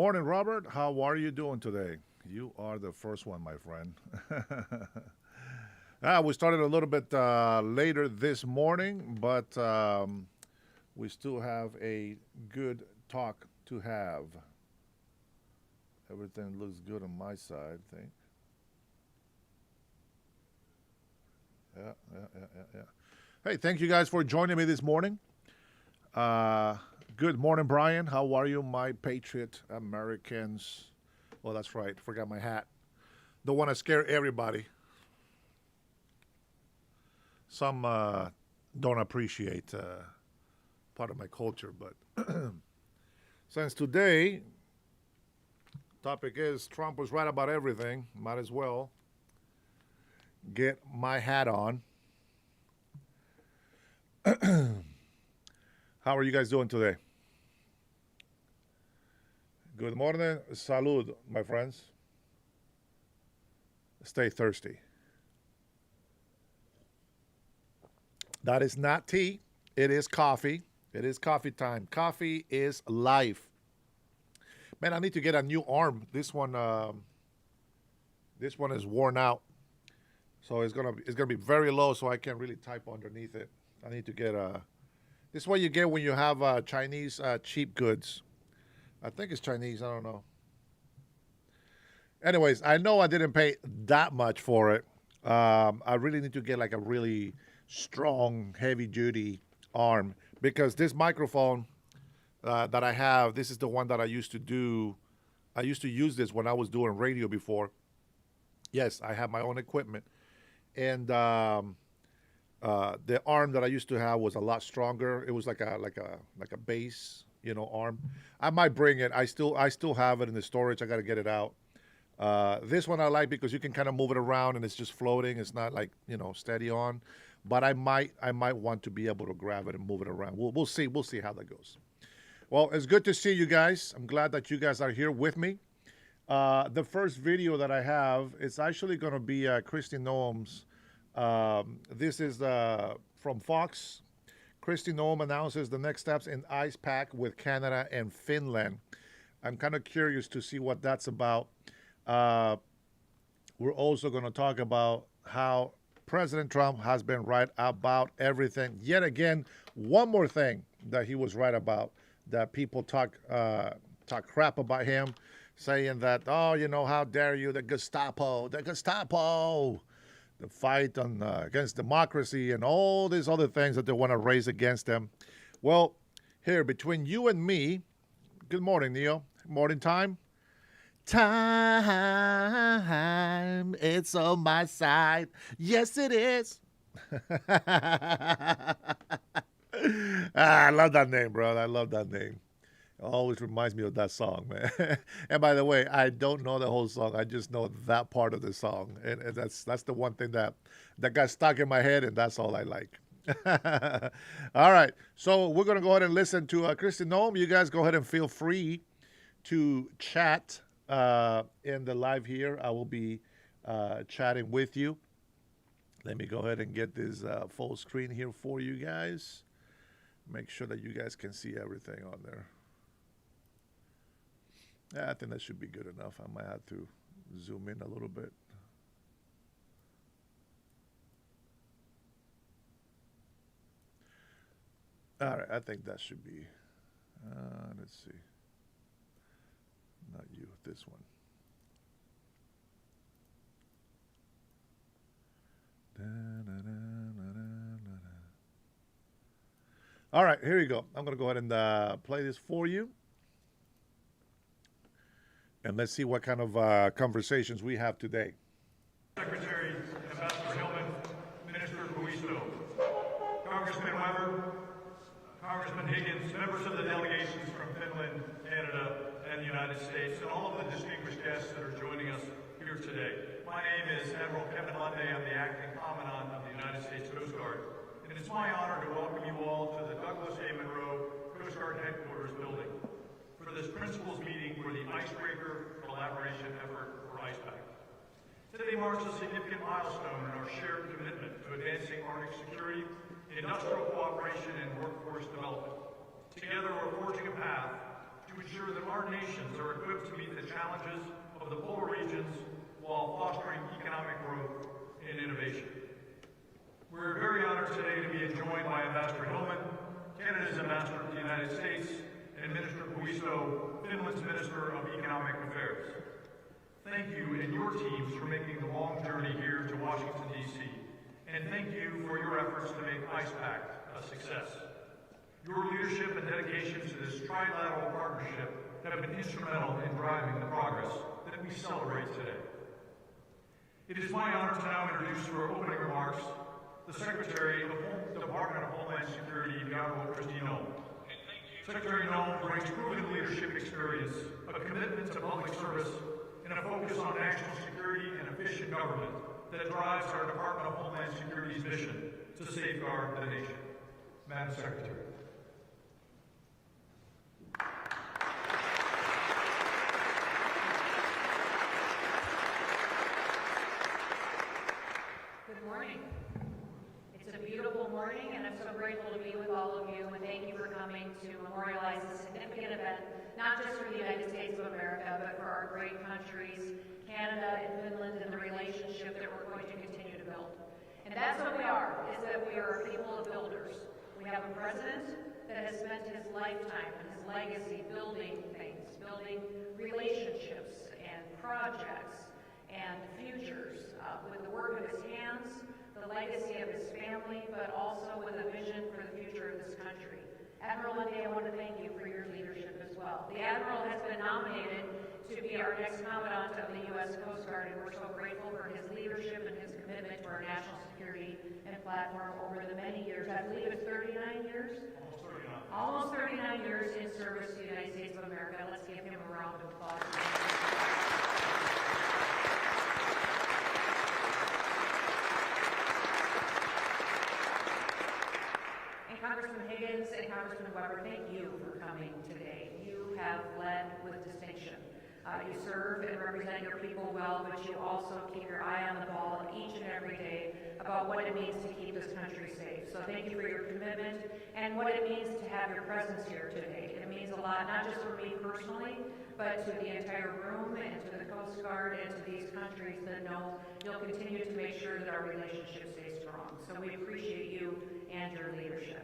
morning, Robert. How are you doing today? You are the first one, my friend. We started a little bit later this morning, but we still have a good talk to have. Everything looks good on my side, I think. Yeah. Hey, thank you guys for joining me this morning. Good morning, Brian. How are you, my Patriot Americans? Well, that's right. Forgot my hat. Don't want to scare everybody. Some don't appreciate part of my culture, but since today topic is Trump was right about everything, might as well get my hat on. How are you guys doing today? Good morning. Salud, my friends. Stay thirsty. That is not tea. It is coffee. It is coffee time. Coffee is life. Man, I need to get a new arm. This one is worn out. So it's gonna be very low, so I can't really type underneath it. I need to get a. This is what you get when you have Chinese cheap goods. I think it's Chinese. I don't know. Anyways, I know I didn't pay that much for it. I really need to get like a really strong, heavy-duty arm because this microphone that I have, this is the one that I used to do. I used to use this when I was doing radio before. Yes, I have my own equipment, and the arm that I used to have was a lot stronger. It was like a bass, arm. I might bring it. I still have it in the storage. I got to get it out. This one I like because you can kind of move it around and it's just floating. It's not like steady on. But I might want to be able to grab it and move it around. We'll see. We'll see how that goes. Well, it's good to see you guys. I'm glad that you guys are here with me. The first video that I have is actually going to be Kristi Noem's. This is from Fox. Kristi Noem announces the next steps in ice pact with Canada and Finland. I'm kind of curious to see what that's about. We're also going to talk about how President Trump has been right about everything. Yet again, one more thing that he was right about, that people talk crap about him, saying that, how dare you, the Gestapo, the fight against democracy and all these other things that they want to raise against him. Well, here, between you and me, good morning, Neo. Morning time. Time, it's on my side. Yes, it is. I love that name, bro. I love that name. It always reminds me of that song, man. And by the way, I don't know the whole song. I just know that part of the song. And that's the one thing that got stuck in my head, and that's all I like. All right. So we're going to go ahead and listen to Kristi Noem. You guys go ahead and feel free to chat in the live here. I will be chatting with you. Let me go ahead and get this full screen here for you guys. Make sure that you guys can see everything on there. Yeah, I think that should be good enough. I might have to zoom in a little bit. All right, I think that should be. Let's see. Not you, this one. All right, here you go. I'm going to go ahead and play this for you. And let's see what kind of conversations we have today. Secretary, Ambassador Hillman, Minister Buisto, Congressman Weber, Congressman Higgins, members of the delegations from Finland, Canada, and the United States, and all of the distinguished guests that are joining us here today. My name is Admiral Kevin Lunday. I'm the Acting Commandant of the United States Coast Guard, and it's my honor to welcome you all to the Douglas A. Monroe Coast Guard Headquarters building for this principals meeting for the Icebreaker Collaboration Effort for IcePact. Today marks a significant milestone in our shared commitment to advancing Arctic security, industrial cooperation, and workforce development. Together, we're forging a path to ensure that our nations are equipped to meet the challenges of the polar regions while fostering economic growth and innovation. We're very honored today to be joined by Ambassador Hillman, Canada's ambassador to the United States, and Minister Puisto, Finland's Minister of Economic Affairs. Thank you and your teams for making the long journey here to Washington, D.C., and thank you for your efforts to make IcePact a success. Your leadership and dedication to this trilateral partnership have been instrumental in driving the progress that we celebrate today. It is my honor to now introduce for opening remarks the Secretary of the Department of Homeland Security, the Honorable Christine Nome. Secretary Nome brings proven leadership experience, a commitment to public service, and a focus on national security and efficient government that drives our Department of Homeland Security's mission to safeguard the nation. Madam Secretary. Good morning. It's a beautiful morning, and I'm so grateful to be with all of you, and thank you for coming to memorialize a significant event, not just for the United States of America, but for our great countries, Canada and Finland, and the relationship that we're going to continue to build. And that's what we are, is that we are a people of builders. We have a president that has spent his lifetime and his legacy building things, building relationships and projects and futures with the work of his hands, the legacy of his family, but also with a vision for the future of this country. Admiral Lundy, I want to thank you for your leadership as well. The Admiral has been nominated to be our next Commandant of the U.S. Coast Guard, and we're so grateful for his leadership and his commitment to our national security and platform over the many years. I believe it's 39 years? Almost 39 years in service to the United States of America. Let's give him a round of applause. Congressman Higgins and Congressman Weber, thank you for coming today. You have led with distinction. You serve and represent your people well, but you also keep your eye on the ball each and every day about what it means to keep this country safe. So thank you for your commitment and what it means to have your presence here today. It means a lot, not just for me personally, but to the entire room and to the Coast Guard and to these countries that know you'll continue to make sure that our relationship stays strong. So we appreciate you and your leadership.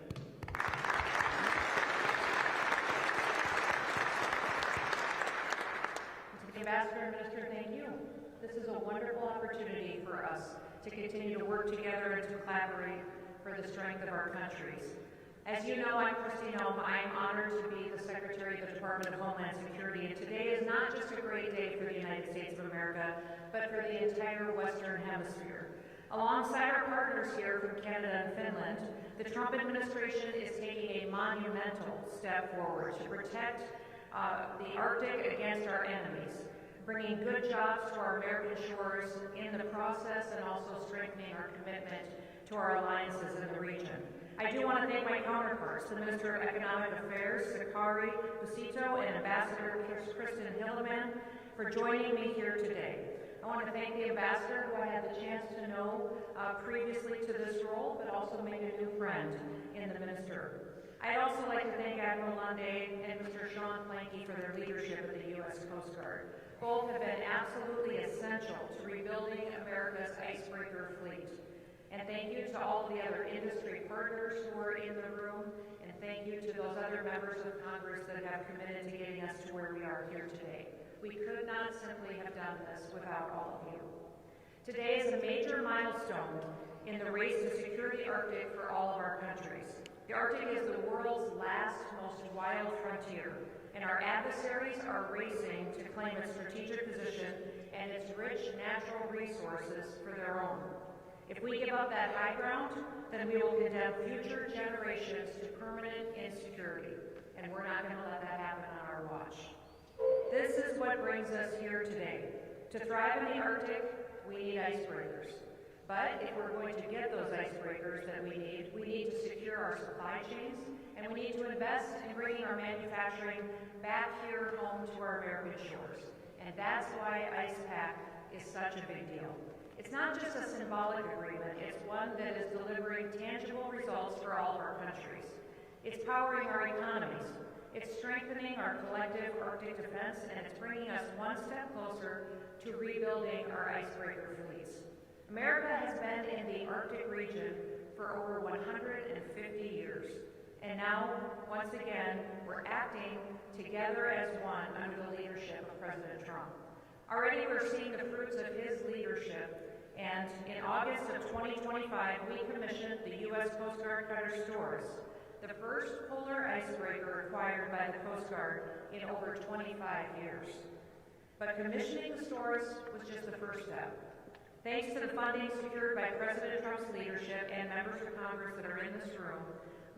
Ambassador and Minister, thank you. This is a wonderful opportunity for us to continue to work together and to collaborate for the strength of our countries. As you know, I'm Christine Nome. I am honored to be the Secretary of the Department of Homeland Security, and today is not just a great day for the United States of America, but for the entire Western Hemisphere. Alongside our partners here from Canada and Finland, the Trump administration is taking a monumental step forward to protect the Arctic against our enemies, bringing good jobs to our American shores in the process, and also strengthening our commitment to our alliances in the region. I do want to thank my counterparts, the Minister of Economic Affairs, Sakari Busito, and Ambassador Kristen Hildeman, for joining me here today. I want to thank the Ambassador, who I had the chance to know previously to this role, but also make a new friend in the Minister. I'd also like to thank Admiral Lundy and Mr. Sean Planky for their leadership of the U.S. Coast Guard. Both have been absolutely essential to rebuilding America's icebreaker fleet. And thank you to all the other industry partners who are in the room, and thank you to those other members of Congress that have committed to getting us to where we are here today. We could not simply have done this without all of you. Today is a major milestone in the race to secure the Arctic for all of our countries. The Arctic is the world's last, most wild frontier, and our adversaries are racing to claim its strategic position and its rich natural resources for their own. If we give up that high ground, then we will condemn future generations to permanent insecurity, and we're not going to let that happen on our watch. This is what brings us here today. To thrive in the Arctic, we need icebreakers. But if we're going to get those icebreakers that we need to secure our supply chains, and we need to invest in bringing our manufacturing back here home to our American shores. And that's why IcePact is such a big deal. It's not just a symbolic agreement, it's one that is delivering tangible results for all of our countries. It's powering our economies. It's strengthening our collective Arctic defense, and it's bringing us one step closer to rebuilding our icebreaker fleets. America has been in the Arctic region for over 150 years. And now, once again, we're acting together as one under the leadership of President Trump. Already we're seeing the fruits of his leadership, and in August of 2025, we commissioned the U.S. Coast Guard cutter Storrs, the first polar icebreaker acquired by the Coast Guard in over 25 years. But commissioning the Storrs was just the first step. Thanks to the funding secured by President Trump's leadership and members of Congress that are in this room,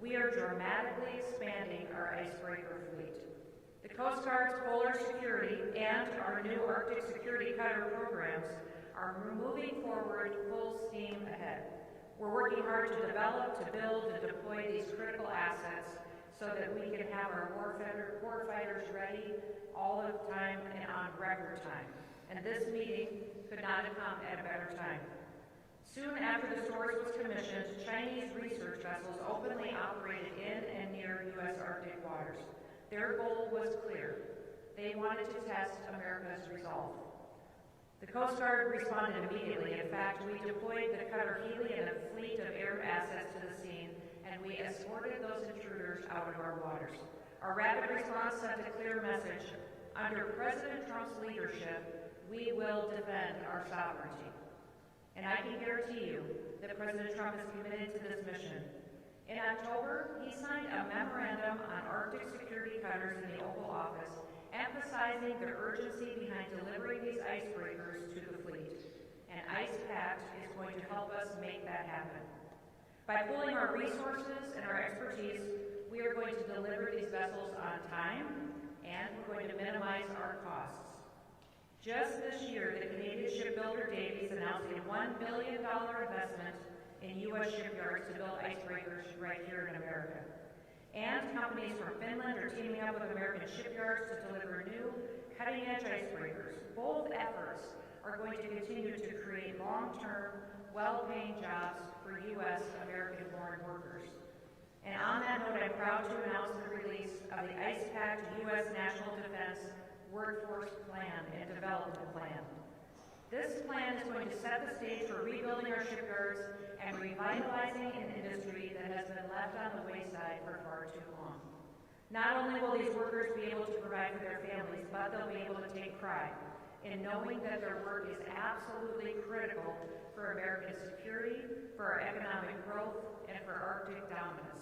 we are dramatically expanding our icebreaker fleet. The Coast Guard's polar security and our new Arctic security cutter programs are moving forward full steam ahead. We're working hard to develop, to build, and deploy these critical assets so that we can have our warfighters ready all the time and on record time. And this meeting could not have come at a better time. Soon after the Storrs was commissioned, Chinese research vessels openly operated in and near U.S. Arctic waters. Their goal was clear. They wanted to test America's resolve. The Coast Guard responded immediately. In fact, we deployed the cutter Healy and a fleet of air assets to the scene, and we escorted those intruders out of our waters. Our rapid response sent a clear message. Under President Trump's leadership, we will defend our sovereignty. And I can guarantee you that President Trump is committed to this mission. In October, he signed a memorandum on Arctic security cutters in the Oval Office, emphasizing the urgency behind delivering these icebreakers to the fleet. And IcePact is going to help us make that happen. By pooling our resources and our expertise, we are going to deliver these vessels on time, and we're going to minimize our costs. Just this year, the Canadian shipbuilder Davies announced a $1 billion investment in U.S. shipyards to build icebreakers right here in America. And companies from Finland are teaming up with American shipyards to deliver new, cutting-edge icebreakers. Both efforts are going to continue to create long-term, well-paying jobs for U.S. American-born workers. And on that note, I'm proud to announce the release of the IcePact U.S. National Defense Workforce Plan and Development Plan. This plan is going to set the stage for rebuilding our shipyards and revitalizing an industry that has been left on the wayside for far too long. Not only will these workers be able to provide for their families, but they'll be able to take pride in knowing that their work is absolutely critical for American security, for our economic growth, and for Arctic dominance.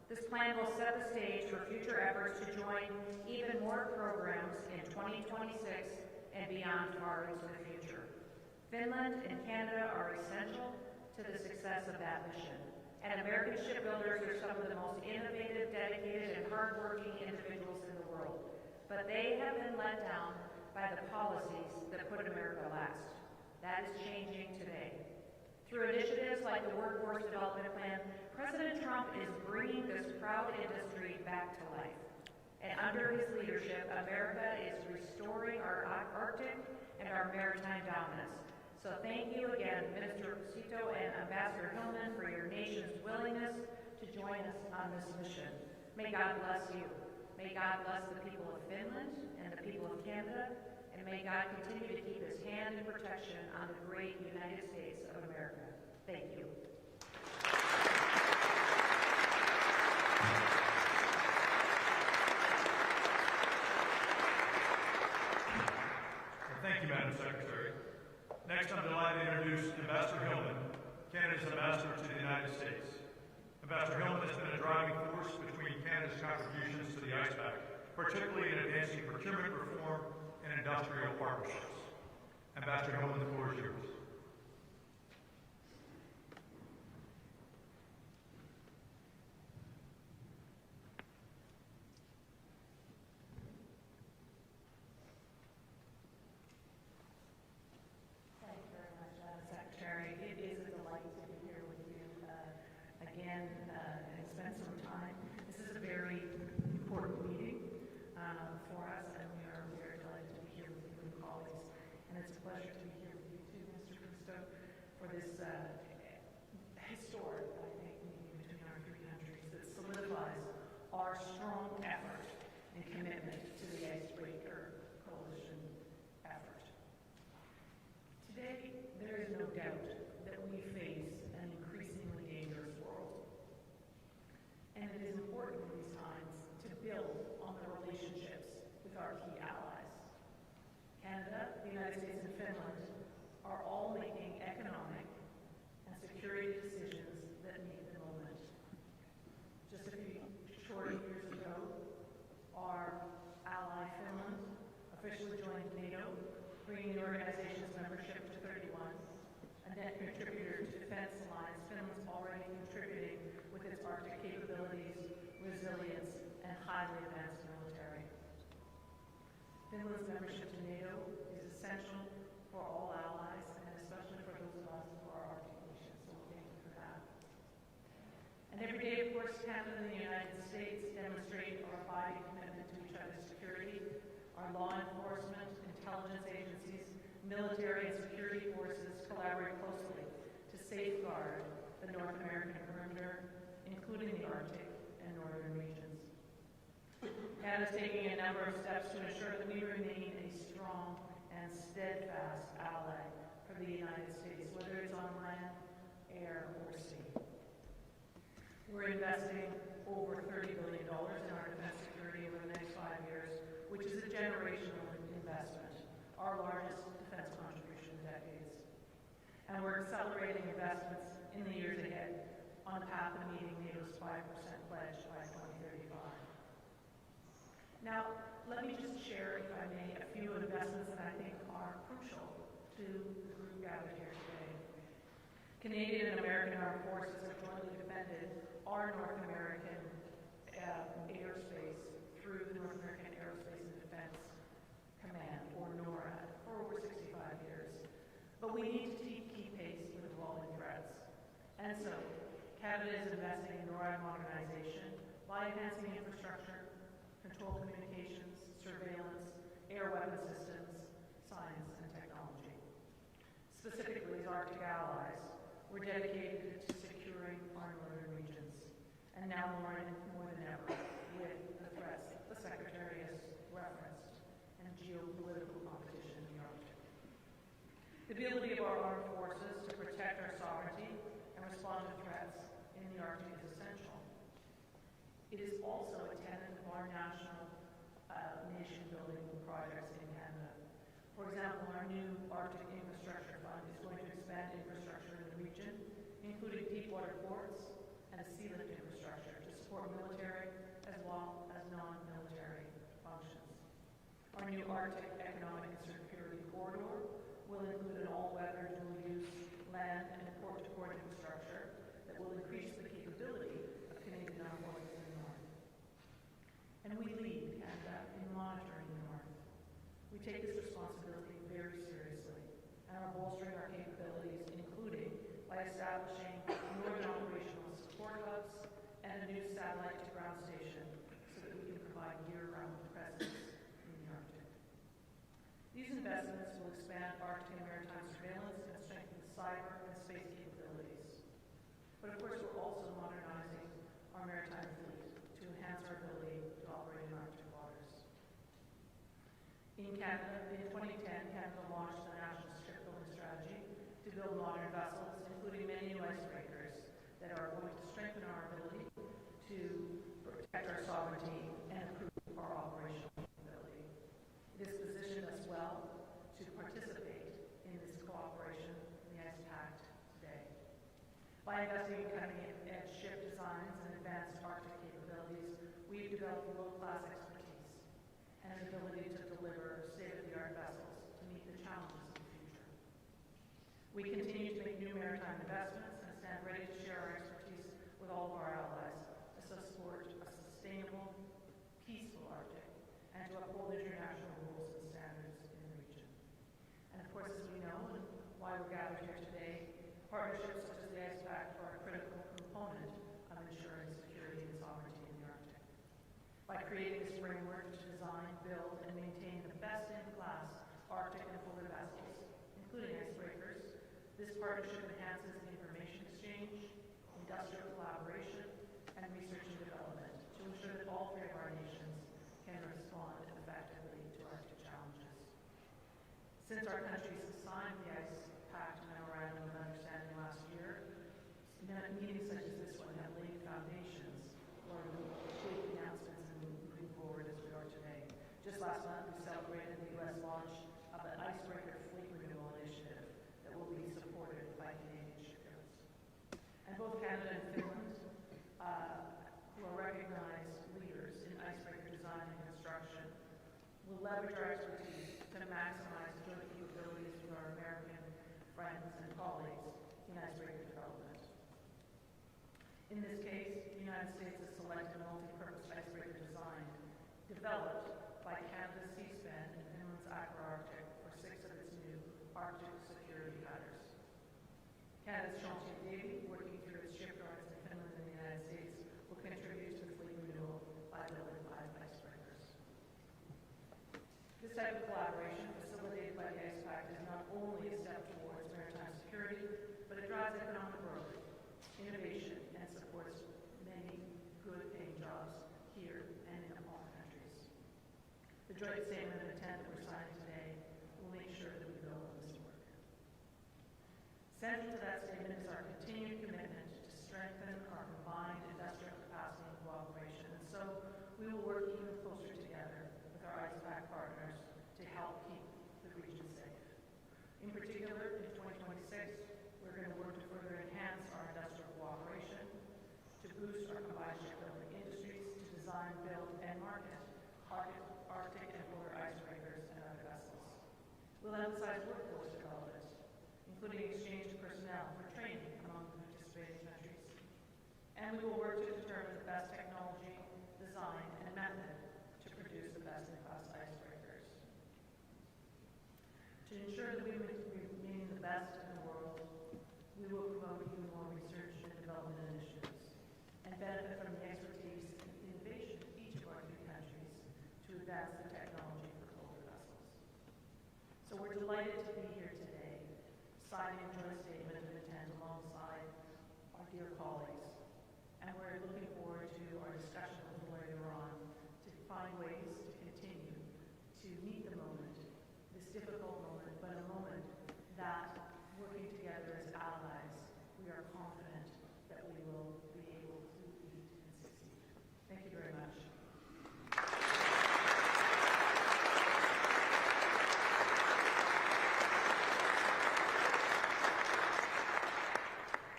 This plan will set the stage for future efforts to join even more programs in 2026 and beyond far into the future. Finland and Canada are essential to the success of that mission. And American shipbuilders are some of the most innovative, dedicated, and hardworking individuals in the world. But they have been let down by the policies that put America last. That is changing today. Through initiatives like the Workforce Development Plan, President Trump is bringing this proud industry back to life. And under his leadership, America is restoring our Arctic and our maritime dominance. So thank you again, Minister Cito and Ambassador Hillman, for your nation's willingness to join us on this mission. May God bless you. May God bless the people of Finland and the people of Canada, and may God continue to keep his hand in protection on the great United States of America. Thank you. Thank you, Madam Secretary. Next, I'm delighted to introduce Ambassador Hillman, Canada's ambassador to the United States. Ambassador Hillman has been a driving force between Canada's contributions to the IcePact, particularly in advancing procurement reform and industrial partnerships. Ambassador Hillman, the floor is yours. contributing with its Arctic capabilities, resilience, and highly advanced military. Finland's membership to NATO is essential for all allies, and especially for those of us who are Arctic nations, so thank you for that. And every day, of course, Canada and the United States demonstrate our abiding commitment to each other's security. Our law enforcement, intelligence agencies, military and security forces collaborate closely to safeguard the North American perimeter, including the Arctic and northern regions. Canada is taking a number of steps to ensure that we remain a strong and steadfast ally for the United States, whether it's on land, air, or sea. We're investing over $30 billion in our defense security over the next 5 years, which is a generational investment, our largest defense contribution in decades. And we're accelerating investments in the years ahead on the path of meeting NATO's 5% pledge by 2035. Now, let me just share, if I may, a few investments that I think are crucial to the group gathered here today. Canadian and American armed forces have jointly defended our North American airspace through the North American Aerospace and Defense Command, or NORAD, for over 65 years. But we need to keep pace with evolving threats. And so, Canada is investing in NORAD modernization by enhancing infrastructure, control communications, surveillance, air weapon systems, science, and technology. Specifically, as Arctic allies, we're dedicated to securing our northern regions, and now more than ever, with the threats the Secretary has referenced and geopolitical competition in the Arctic. The ability of our armed forces to protect our sovereignty and respond to threats in the Arctic is essential. It is also a tenet of our national nation-building projects in Canada. For example, our new Arctic Infrastructure Fund is going to expand infrastructure in the region, including deep-water ports and a sealift infrastructure to support military as well as non-military functions. Our new Arctic Economic and Security Corridor will include an all-weather dual-use land and port-to-port infrastructure that will increase the capability of Canadian armed forces in the north. And we lead Canada in monitoring the north. We take this responsibility very seriously and are bolstering our capabilities, including by establishing northern operational support hubs and a new satellite-to-ground station so that we can provide year-round presence in the Arctic. These investments will expand Arctic and maritime surveillance and strengthen cyber and space capabilities. But of course, we're also modernizing our maritime fleet to enhance our ability to operate in Arctic waters. In Canada, in 2010, Canada launched the National Shipbuilding Strategy to build modern vessels, including many new icebreakers that are going to strengthen our ability to protect our sovereignty and improve our operational capability. It has positioned us well to participate in this cooperation in the Ice Pact today. By investing in cutting-edge ship designs and advanced Arctic capabilities, we've developed world-class expertise and an ability to deliver state-of-the-art vessels to meet the challenges of the future. We continue to make new maritime investments and stand ready to share our expertise with all of our allies to support a sustainable, peaceful Arctic and to uphold international rules and standards in the region. And of course, as we know, and why we're gathered here today, partnerships such as the Ice Pact are a critical component of ensuring security and sovereignty in the Arctic. By creating this framework to design, build, and maintain the best-in-class Arctic and polar vessels, including icebreakers, this partnership enhances information exchange, industrial collaboration, and research and development to ensure that all three of our nations can respond effectively to Arctic challenges. Since our countries signed the Ice Pact Memorandum of Understanding last year, meetings such as this one have laid foundations for big announcements and moving forward as we are today. Just last month, we celebrated the U.S. launch of an icebreaker fleet renewal initiative that will be supported by Canadian shipyards. And both Canada and Finland, who are recognized leaders in icebreaker design and construction, will leverage our expertise to maximize joint capabilities with our American friends and colleagues in icebreaker development. In this case, the United States has selected a multi-purpose icebreaker design developed by Canada's Seaspan and Finland's Aqua-Arctic for 6 of its new Arctic security cutters. Canada's Chantier Davy, working through its shipyards in Finland and the United States, will contribute to the fleet renewal by building 5 icebreakers. This type of collaboration, facilitated by the Ice Pact, is not only a step towards maritime security, but it drives economic growth, innovation, and supports many good-paying jobs here and in all countries. The joint statement of intent that we're signing today will make sure that we build on this work. Central to that statement is our continued commitment to strengthen our combined industrial capacity and cooperation, and so we will work even closer together with our Ice Pact partners to help keep the region safe. In particular, in 2026, we're going to work to further enhance our industrial cooperation, to boost our combined shipbuilding industries, to design, build, and market Arctic and polar icebreakers and other vessels. We'll emphasize workforce development, including exchange of personnel for training among the participating countries. And we will work to determine the best technology, design, and method to produce the best-in-class icebreakers. To ensure that we remain the best in the world, we will promote even more research and development initiatives and benefit from the expertise and innovation of each of our 3 countries to advance the technology for colder vessels. So we're delighted to be here today, signing a joint statement of intent alongside our dear colleagues. And we're looking forward to our discussion a little later on to find ways to continue to meet the moment, this difficult moment, but a moment that, working together as allies, we are confident that we will be able to meet and succeed. Thank you very much.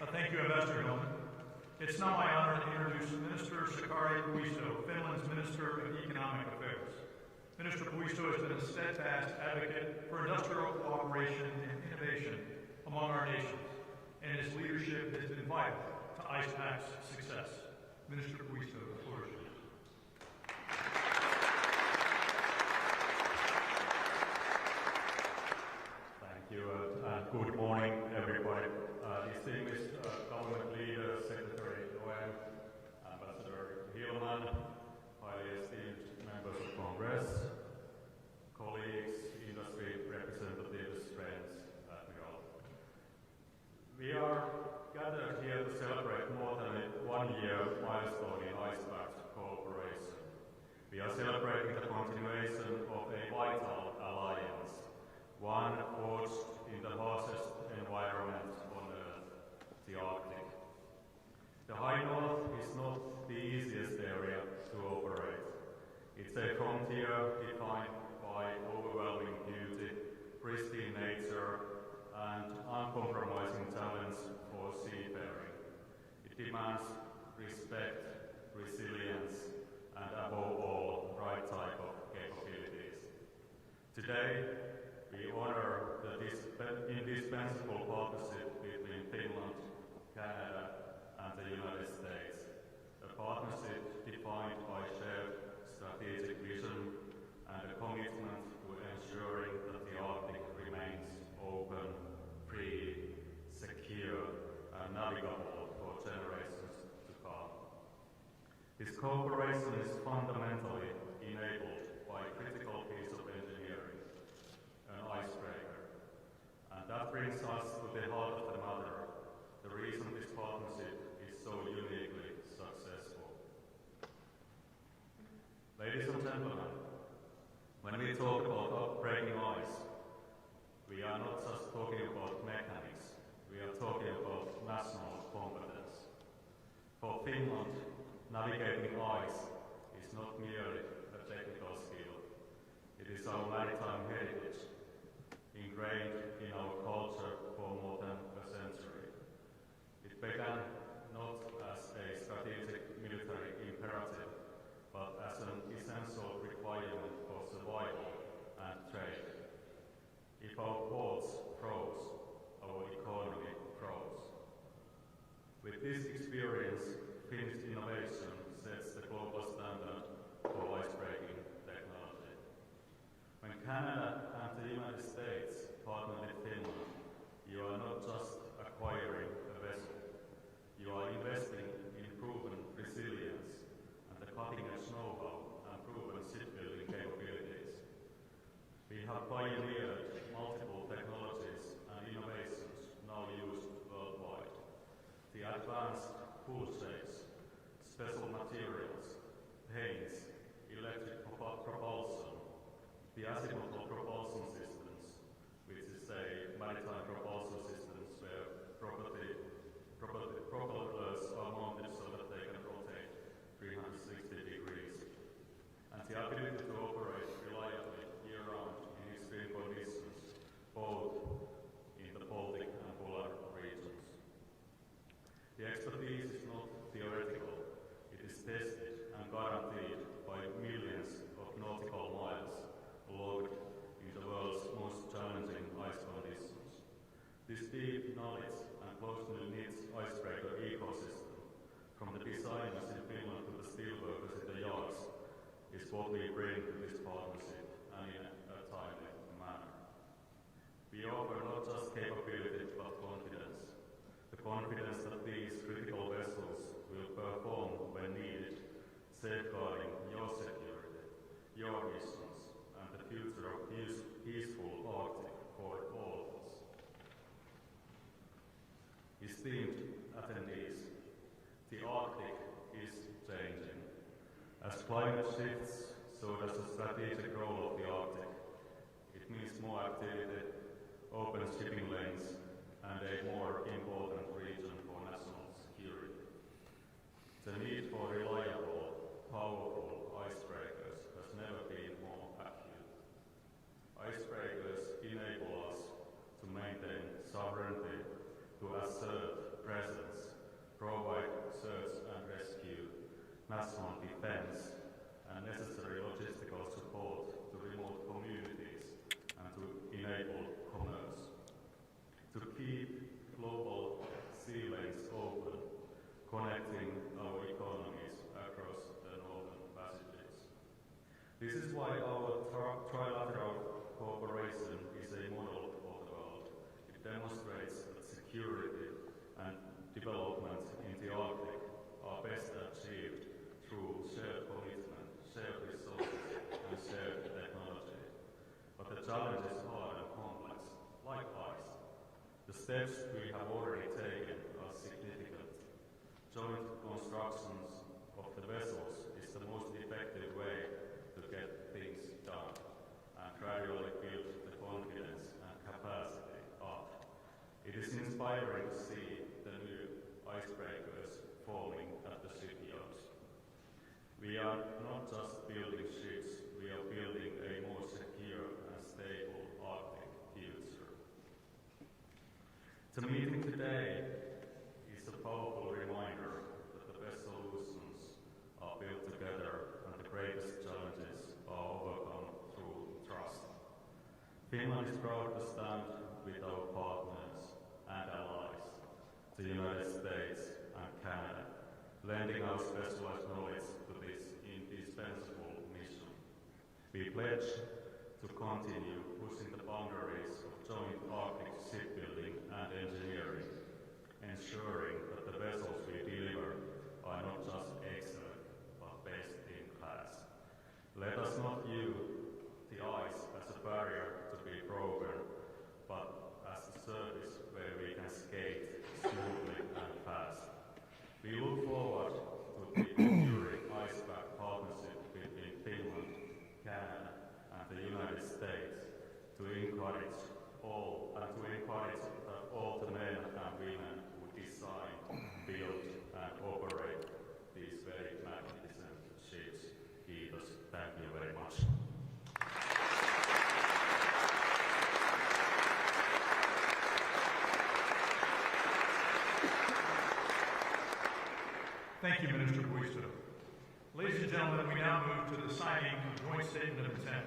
Thank you, Ambassador Hillman. It's now my honor to introduce Minister Sakari Puisto, Finland's Minister of Economic Affairs. Minister Puisto has been a steadfast advocate for industrial cooperation and innovation among our nations, and his leadership has been vital to IcePac's success. Minister Puisto, the floor is yours. Thank you, and good morning, everybody. Distinguished government leaders, Secretary Noel, Ambassador Hillman, highly esteemed members of Congress, colleagues, industry representatives, friends, admiral. We are gathered here to celebrate more than a 1-year milestone in IcePact cooperation. We are celebrating the continuation of a vital alliance, one forged in the harshest environment on Earth, the Arctic. The High North is not the easiest area to operate. It's a frontier defined by overwhelming beauty, pristine nature, and uncompromising challenge for seafaring. It demands respect, resilience, and above all, right type of capabilities. Today, we honor the indispensable partnership between Finland, Canada, and the United States, a partnership defined by shared strategic vision and a commitment to ensuring that the Arctic remains open, free, secure, and navigable for generations to come. This cooperation is fundamentally enabled by a critical piece of engineering, an icebreaker. And that brings us to the heart of the matter, the reason this partnership is so uniquely successful. Ladies and gentlemen, when we talk about breaking ice, we are not just talking about mechanics, we are talking about national competence. For Finland, navigating ice is not merely a technical skill, it is our maritime heritage, ingrained in our culture for more than a century. It began not as a strategic military imperative, but as an essential requirement for survival and trade. If our ports froze, our economy froze. With With this experience, Finnish innovation sets the global standard for icebreaking technology. When Canada and the United States partner with Finland, you are not just acquiring a vessel, you are investing in proven resilience and the cutting-edge know-how and proven shipbuilding capabilities. We have pioneered multiple technologies and innovations now used worldwide. The advanced pool shapes, special materials, paints, electric propulsion, the azimuthal propulsion systems, which is a maritime propulsion systems where propellers are mounted so that they can rotate 360 degrees, and the ability to operate reliably year-round in extreme conditions, both in the Baltic and polar regions. The expertise is not theoretical, it is tested and guaranteed by millions of nautical miles logged in the world's most challenging ice conditions. This deep knowledge and closely knit icebreaker ecosystem, from the designers in Finland to the steelworkers in the yards, is what we bring to this partnership and in a timely manner. We offer not just capability but confidence. The confidence that these critical vessels will perform when needed, safeguarding your security, your missions, and the future of peaceful Arctic for all of us. Esteemed attendees, the Arctic is changing. As climate shifts, so does the strategic role of the Arctic. It means more activity, open shipping lanes, and a more important region for national security. The need for reliable, powerful icebreakers has never been more acute. Icebreakers enable us to maintain sovereignty, to assert presence, provide search and rescue, national defense, and necessary logistical support to remote communities, and to enable commerce. To keep global sea lanes open, connecting our economies across the northern passages. This is why our trilateral cooperation is a model for the world. It demonstrates that security and development in the Arctic are best achieved through shared commitment, shared resources, and shared technology. But the challenge is hard and complex, like ice. The steps we have already taken are significant. Joint constructions of the vessels is the most effective way to get things done and gradually build the confidence and capacity up. It is inspiring to see the new icebreakers forming at the shipyards. We are not just building ships, we are building a more secure and stable Arctic future. The meeting today is a powerful reminder that the best solutions are built together and the greatest challenges are overcome through trust. Finland is proud to stand with our partners and allies, the United States and Canada, lending our specialized knowledge to this indispensable mission. We pledge to continue pushing the boundaries of joint Arctic shipbuilding and engineering, ensuring that the vessels we deliver are not just excellent, but best in class. Let us not view the ice as a barrier to be broken, but as a surface where we can skate smoothly and fast. We look forward to the enduring iceberg partnership between Finland, Canada, and the United States to encourage all the men and women who design, build, and operate these very magnificent ships. Kiitos. Thank you very much. Thank you, Minister Puisto. Ladies and gentlemen, we now move to the signing of the Joint Statement of Intent,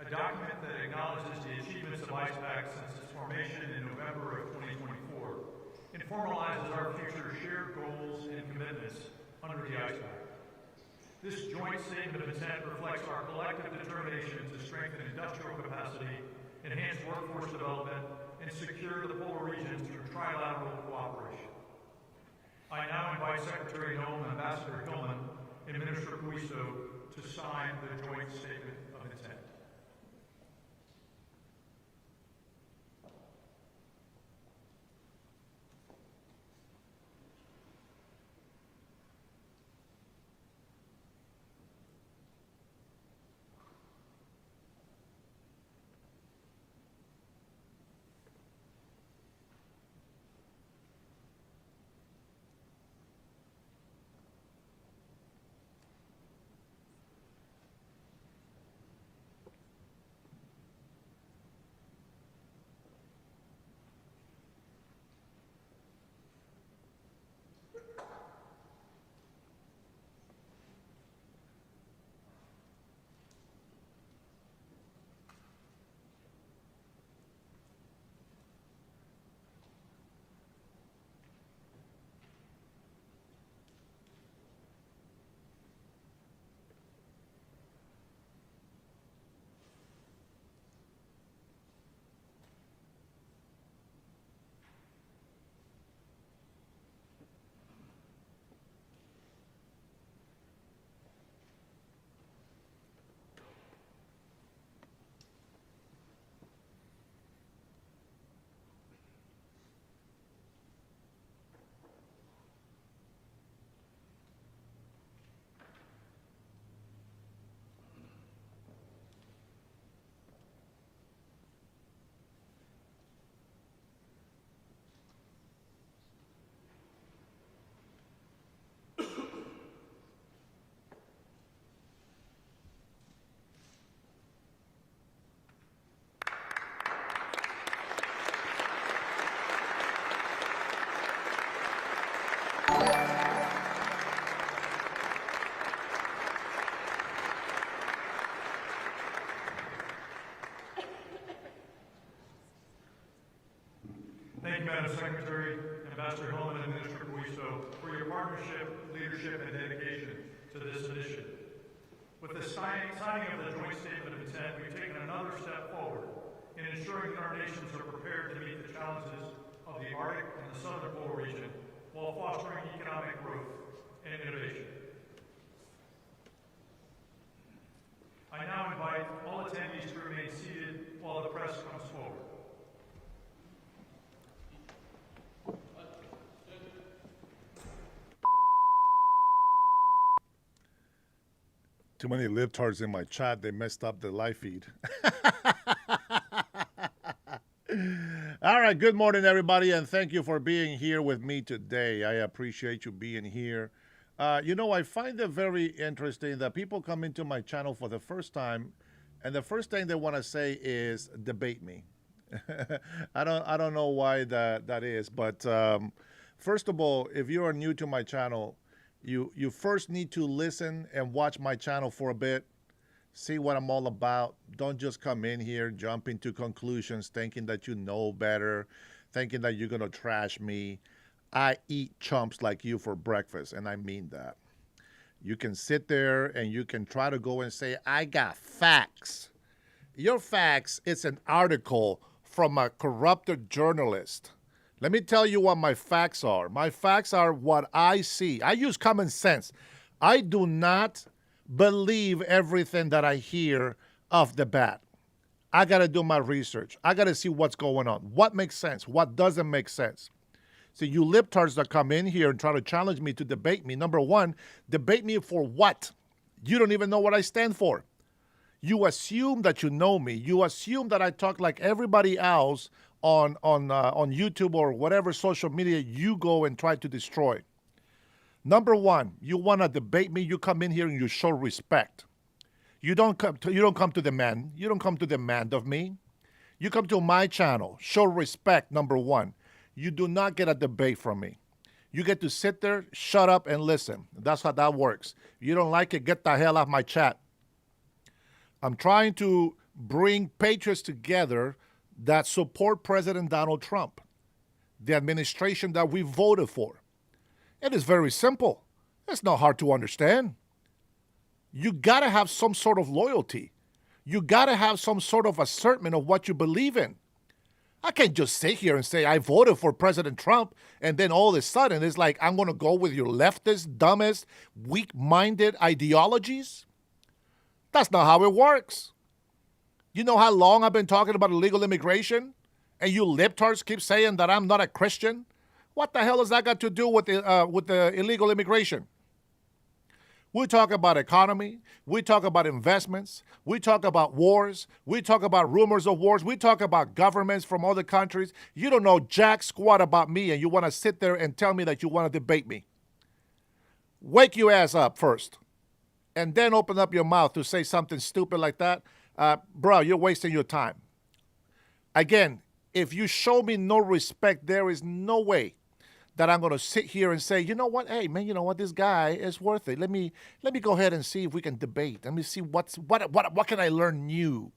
a document that acknowledges the achievements of IcePac since its formation in November of 2024 and formalizes our future shared shared goals and commitments under the ICE Pact. This joint statement of intent reflects our collective determination to strengthen industrial capacity, enhance workforce development, and secure the polar region through trilateral cooperation. I now invite Secretary Noem, Ambassador Hillman, and Minister Puisto to sign the joint statement of intent. Thank you, Madam Secretary, Ambassador Hillman, and Minister Puisto, for your partnership, leadership, and dedication to this initiative. With the signing of the joint statement of intent, we've taken another step forward in ensuring that our nations are prepared to meet the challenges of the Arctic and the Southern Polar region while fostering economic growth and innovation. I now invite all attendees to remain seated while the press comes forward. Too many libtards in my chat. They messed up the live feed. All right. Good morning, everybody, and thank you for being here with me today. I appreciate you being here. I find it very interesting that people come into my channel for the first time, and the first thing they want to say is debate me. I don't know why that is, but first of all, if you are new to my channel, you first need to listen and watch my channel for a bit, see what I'm all about. Don't just come in here, jump into conclusions, thinking that you know better, thinking that you're going to trash me. I eat chumps like you for breakfast, and I mean that. You can sit there and you can try to go and say, I got facts. Your facts, it's an article from a corrupted journalist. Let me tell you what my facts are. My facts are what I see. I use common sense. I do not believe everything that I hear off the bat. I got to do my research. I got to see what's going on. What makes sense? What doesn't make sense? So you libtards that come in here and try to challenge me to debate me, number one, debate me for what? You don't even know what I stand for. You assume that you know me. You assume that I talk like everybody else on YouTube or whatever social media you go and try to destroy. Number one, you want to debate me, you come in here and you show respect. You don't come to demand. You don't come to demand of me. You come to my channel, show respect, number one. You do not get a debate from me. You get to sit there, shut up, and listen. That's how that works. If you don't like it, get the hell off my chat. I'm trying to bring patriots together that support President Donald Trump, the administration that we voted for. It is very simple. It's not hard to understand. You got to have some sort of loyalty. You got to have some sort of assertion of what you believe in. I can't just sit here and say I voted for President Trump and then all of a sudden it's like I'm going to go with your leftist, dumbest, weak-minded ideologies. That's not how it works. You know how long I've been talking about illegal immigration? And you libtards keep saying that I'm not a Christian? What the hell has that got to do with the illegal immigration? We talk about economy. We talk about investments. We talk about wars. We talk about rumors of wars. We talk about governments from other countries. You don't know jack squat about me, and you want to sit there and tell me that you want to debate me. Wake your ass up first, and then open up your mouth to say something stupid like that. Bro, you're wasting your time. Again, if you show me no respect, there is no way that I'm going to sit here and say, you know what, hey, man, you know what, this guy is worth it. Let me go ahead and see if we can debate. Let me see what can I learn new.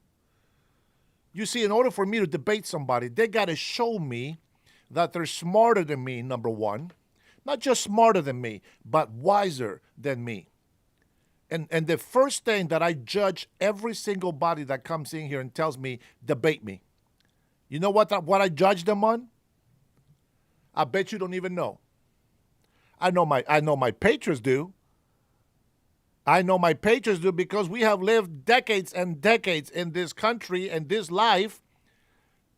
You see, in order for me to debate somebody, they got to show me that they're smarter than me, number one. Not just smarter than me, but wiser than me. And the first thing that I judge every single body that comes in here and tells me, debate me. You know what I judge them on? I bet you don't even know. I know my patrons do. I know my patrons do because we have lived decades and decades in this country and this life,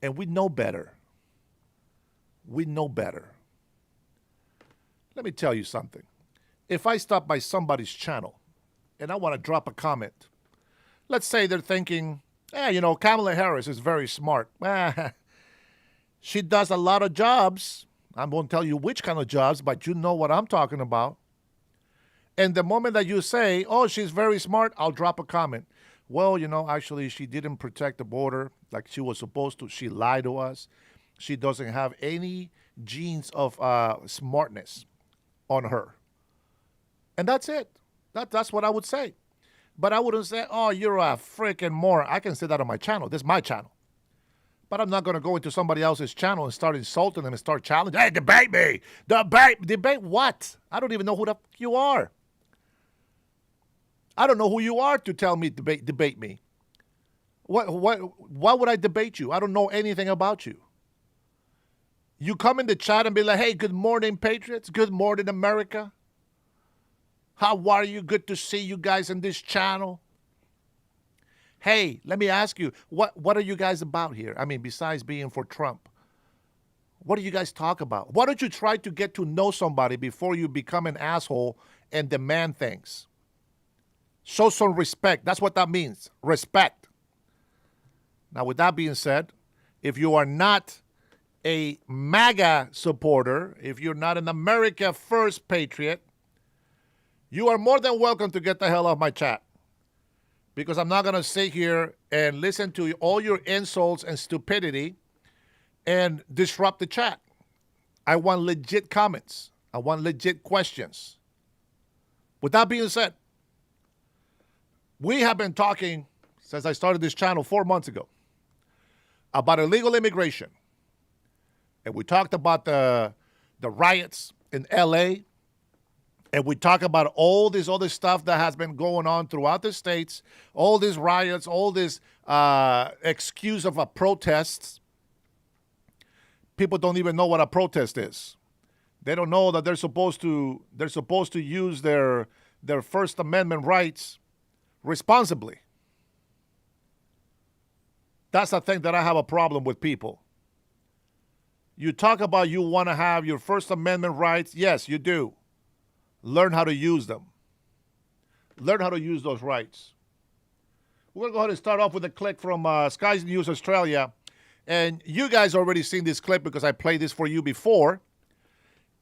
and we know better. We know better. Let me tell you something. If I stop by somebody's channel and I want to drop a comment, let's say they're thinking, Kamala Harris is very smart. She does a lot of jobs. I won't tell you which kind of jobs, but you know what I'm talking about. And the moment that you say, oh, she's very smart, I'll drop a comment. Well, actually, she didn't protect the border like she was supposed to. She lied to us. She doesn't have any genes of smartness on her. And that's it. That's what I would say. But I wouldn't say, oh, you're a freaking moron. I can say that on my channel. This is my channel. But I'm not going to go into somebody else's channel and start insulting them and start challenging. Hey, debate me. Debate what? I don't even know who the f you are. I don't know who you are to tell me debate me. Why would I debate you? I don't know anything about you. You come in the chat and be like, hey, good morning, Patriots. Good morning, America. How are you? Good to see you guys in this channel. Hey, let me ask you, what are you guys about here? I mean, besides being for Trump, what do you guys talk about? Why don't you try to get to know somebody before you become an asshole and demand things? Show some respect. That's what that means, respect. Now, with that being said, if you are not a MAGA supporter, if you're not an America First patriot, you are more than welcome to get the hell off my chat. Because I'm not going to sit here and listen to all your insults and stupidity and disrupt the chat. I want legit comments. I want legit questions. With that being said, we have been talking since I started this channel 4 months ago about illegal immigration. And we talked about the riots in L.A., and we talk about all this other stuff that has been going on throughout the states, all these riots, all this excuse of a protests. People don't even know what a protest is. They don't know that they're supposed to use their First Amendment rights responsibly. That's the thing that I have a problem with people. You talk about you want to have your First Amendment rights. Yes, you do. Learn how to use them. Learn how to use those rights. We're going to go ahead and start off with a clip from Sky News Australia. And you guys already seen this clip because I played this for you before.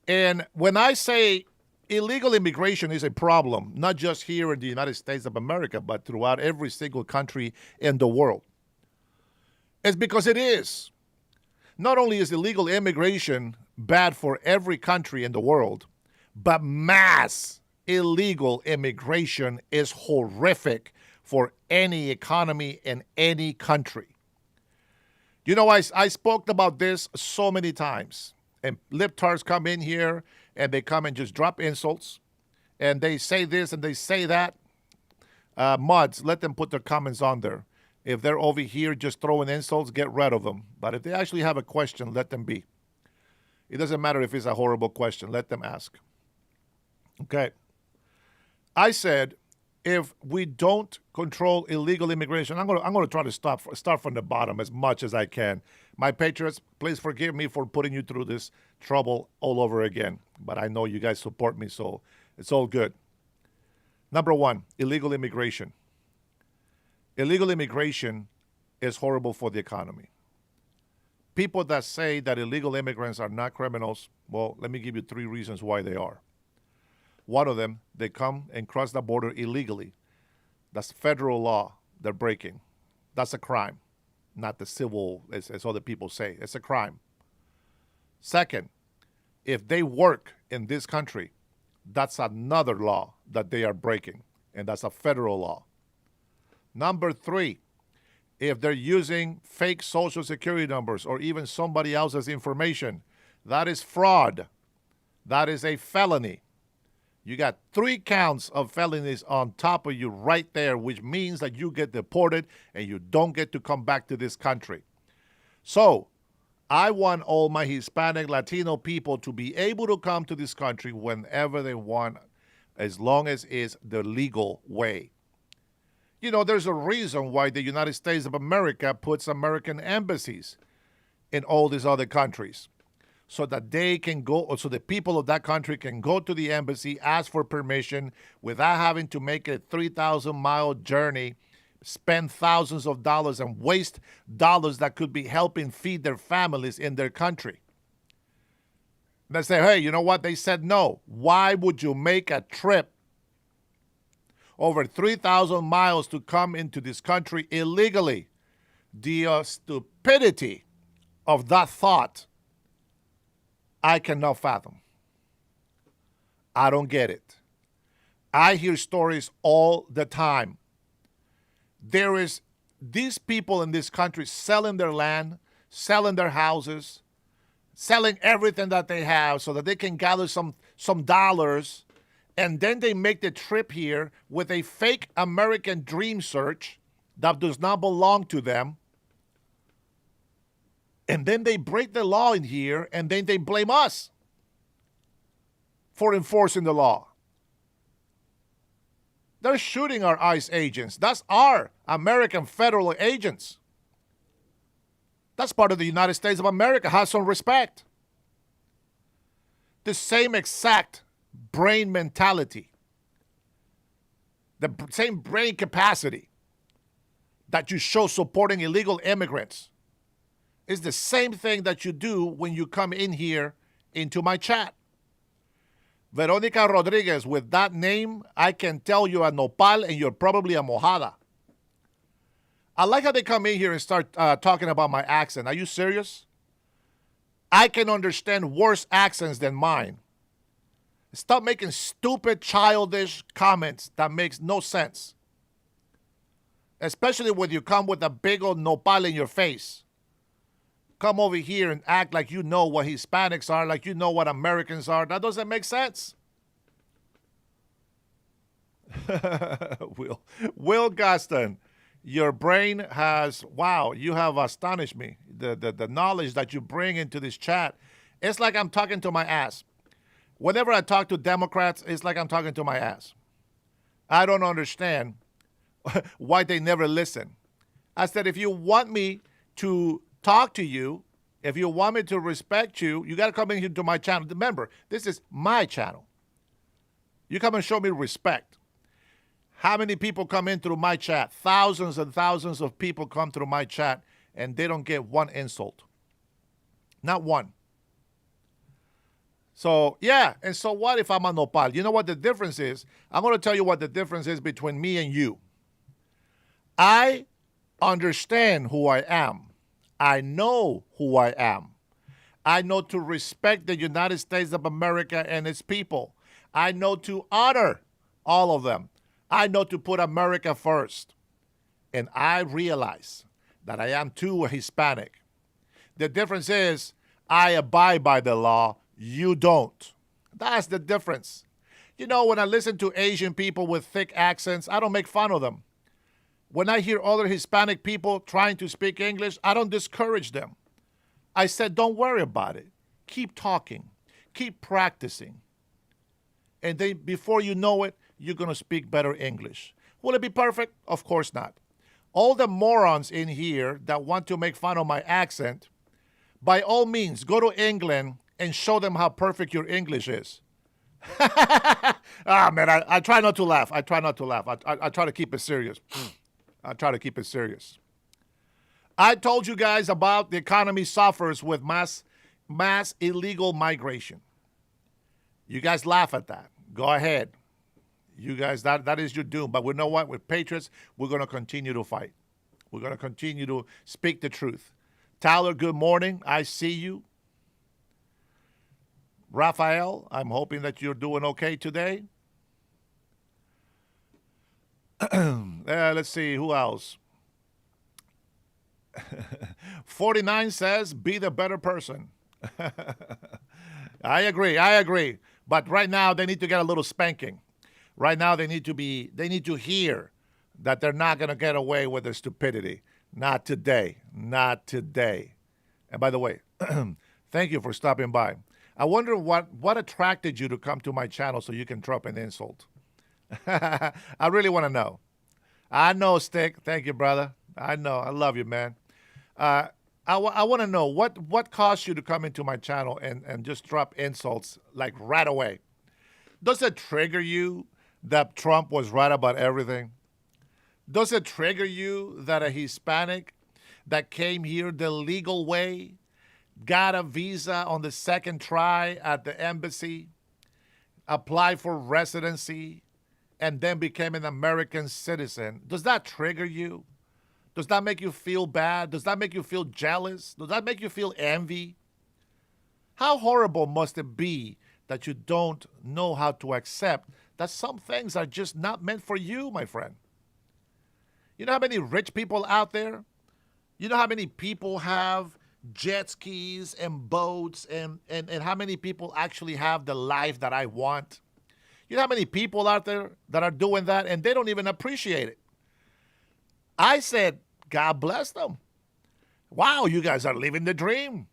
And when I say illegal immigration is a problem, not just here in the United States of America, but throughout every single country in the world, it's because it is. Not only is illegal immigration bad for every country in the world, but mass illegal immigration is horrific for any economy in any country. I spoke about this so many times. And libtards come in here and they come and just drop insults, and they say this and they say that, mods, let them put their comments on there. If they're over here just throwing insults, get rid of them. But if they actually have a question, let them be. It doesn't matter if it's a horrible question. Let them ask. Okay. I said, if we don't control illegal immigration, I'm gonna try to start from the bottom as much as I can. My patriots, please forgive me for putting you through this trouble all over again. But I know you guys support me, so it's all good. Number one, illegal immigration. Illegal immigration is horrible for the economy. People that say that illegal immigrants are not criminals, well, let me give you 3 reasons why they are. One of them, they come and cross the border illegally. That's federal law they're breaking. That's a crime, not the civil, as other people say. It's a crime. Second, if they work in this country, that's another law that they are breaking, and that's a federal law. Number 3, if they're using fake social security numbers or even somebody else's information, that is fraud. That is a felony. You got 3 counts of felonies on top of you right there, which means that you get deported and you don't get to come back to this country. So I want all my Hispanic, Latino people to be able to come to this country whenever they want, as long as it's the legal way. You know, there's a reason why the United States of America puts American embassies in all these other countries, so that they can go, or so the people of that country can go to the embassy, ask for permission without having to make a 3,000-mile journey, spend thousands of dollars, and waste dollars that could be helping feed their families in their country. They say, hey, you know what? They said no. Why would you make a trip over 3,000 miles to come into this country illegally? The stupidity of that thought, I cannot fathom. I don't get it. I hear stories all the time. There is these people in this country selling their land, selling their houses, selling everything that they have so that they can gather some dollars, and then they make the trip here with a fake American dream search that does not belong to them. And then they break the law in here, and then they blame us for enforcing the law. They're shooting our ICE agents. That's our American federal agents. That's part of the United States of America. Have some respect. The same exact brain mentality, the same brain capacity that you show supporting illegal immigrants is the same thing that you do when you come in here into my chat. Veronica Rodriguez, with that name, I can tell you're a nopal and you're probably a mojada. I like how they come in here and start talking about my accent. Are you serious? I can understand worse accents than mine. Stop making stupid, childish comments that makes no sense. Especially when you come with a big old nopal in your face. Come over here and act like you know what Hispanics are, like you know what Americans are. That doesn't make sense. Will Gaston, your brain has, wow, you have astonished me. The knowledge that you bring into this chat, it's like I'm talking to my ass. Whenever I talk to Democrats, it's like I'm talking to my ass. I don't understand why they never listen. I said, if you want me to talk to you, if you want me to respect you, you got to come in here to my channel. Remember, this is my channel. You come and show me respect. How many people come in through my chat? Thousands and thousands of people come through my chat, and they don't get one insult. Not one. So, yeah, and so what if I'm a nopal? You know what the difference is? I'm going to tell you what the difference is between me and you. I understand who I am. I know who I am. I know to respect the United States of America and its people. I know to honor all of them. I know to put America first. And I realize that I am too a Hispanic. The difference is I abide by the law. You don't. That's the difference. You know, when I listen to Asian people with thick accents, I don't make fun of them. When I hear other Hispanic people trying to speak English, I don't discourage them. I said, don't worry about it. Keep talking. Keep practicing. And then before you know it, you're going to speak better English. Will it be perfect? Of course not. All the morons in here that want to make fun of my accent, by all means, go to England and show them how perfect your English is. Man, I try not to laugh. I try not to laugh. I try to keep it serious. I try to keep it serious. I told you guys about the economy suffers with mass illegal migration. You guys laugh at that. Go ahead. You guys, that is your doom. But we know what? With Patriots, we're going to continue to fight. We're going to continue to speak the truth. Tyler, good morning. I see you. Raphael, I'm hoping that you're doing okay today. Let's see, who else? 49 says, be the better person. I agree. But right now, they need to get a little spanking. Right now, they need to hear that they're not going to get away with their stupidity. Not today. Not today. And by the way, thank you for stopping by. I wonder what attracted you to come to my channel so you can drop an insult. I really want to know. I know, Stick. Thank you, brother. I know. I love you, man. I want to know what caused you to come into my channel and just drop insults like right away. Does it trigger you that Trump was right about everything? Does it trigger you that a Hispanic that came here the legal way, got a visa on the second try at the embassy, applied for residency, and then became an American citizen? Does that trigger you? Does that make you feel bad? Does that make you feel jealous? Does that make you feel envy? How horrible must it be that you don't know how to accept that some things are just not meant for you, my friend? You know how many rich people out there? You know how many people have jet skis and boats and how many people actually have the life that I want? You know how many people out there that are doing that and they don't even appreciate it? I said, God bless them. Wow, you guys are living the dream.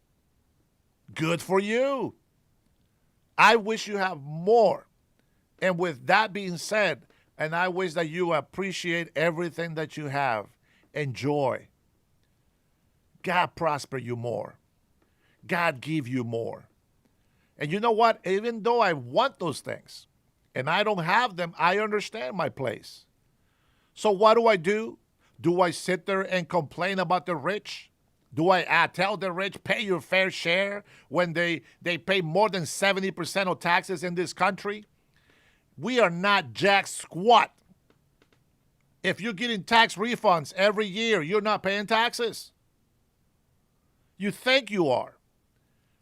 Good for you. I wish you have more. And with that being said, and I wish that you appreciate everything that you have. Enjoy. God prosper you more. God give you more. And you know what? Even though I want those things and I don't have them, I understand my place. So what do? Do I sit there and complain about the rich? Do I tell the rich, pay your fair share when they pay more than 70% of taxes in this country? We are not jack squat. If you're getting tax refunds every year, you're not paying taxes. You think you are,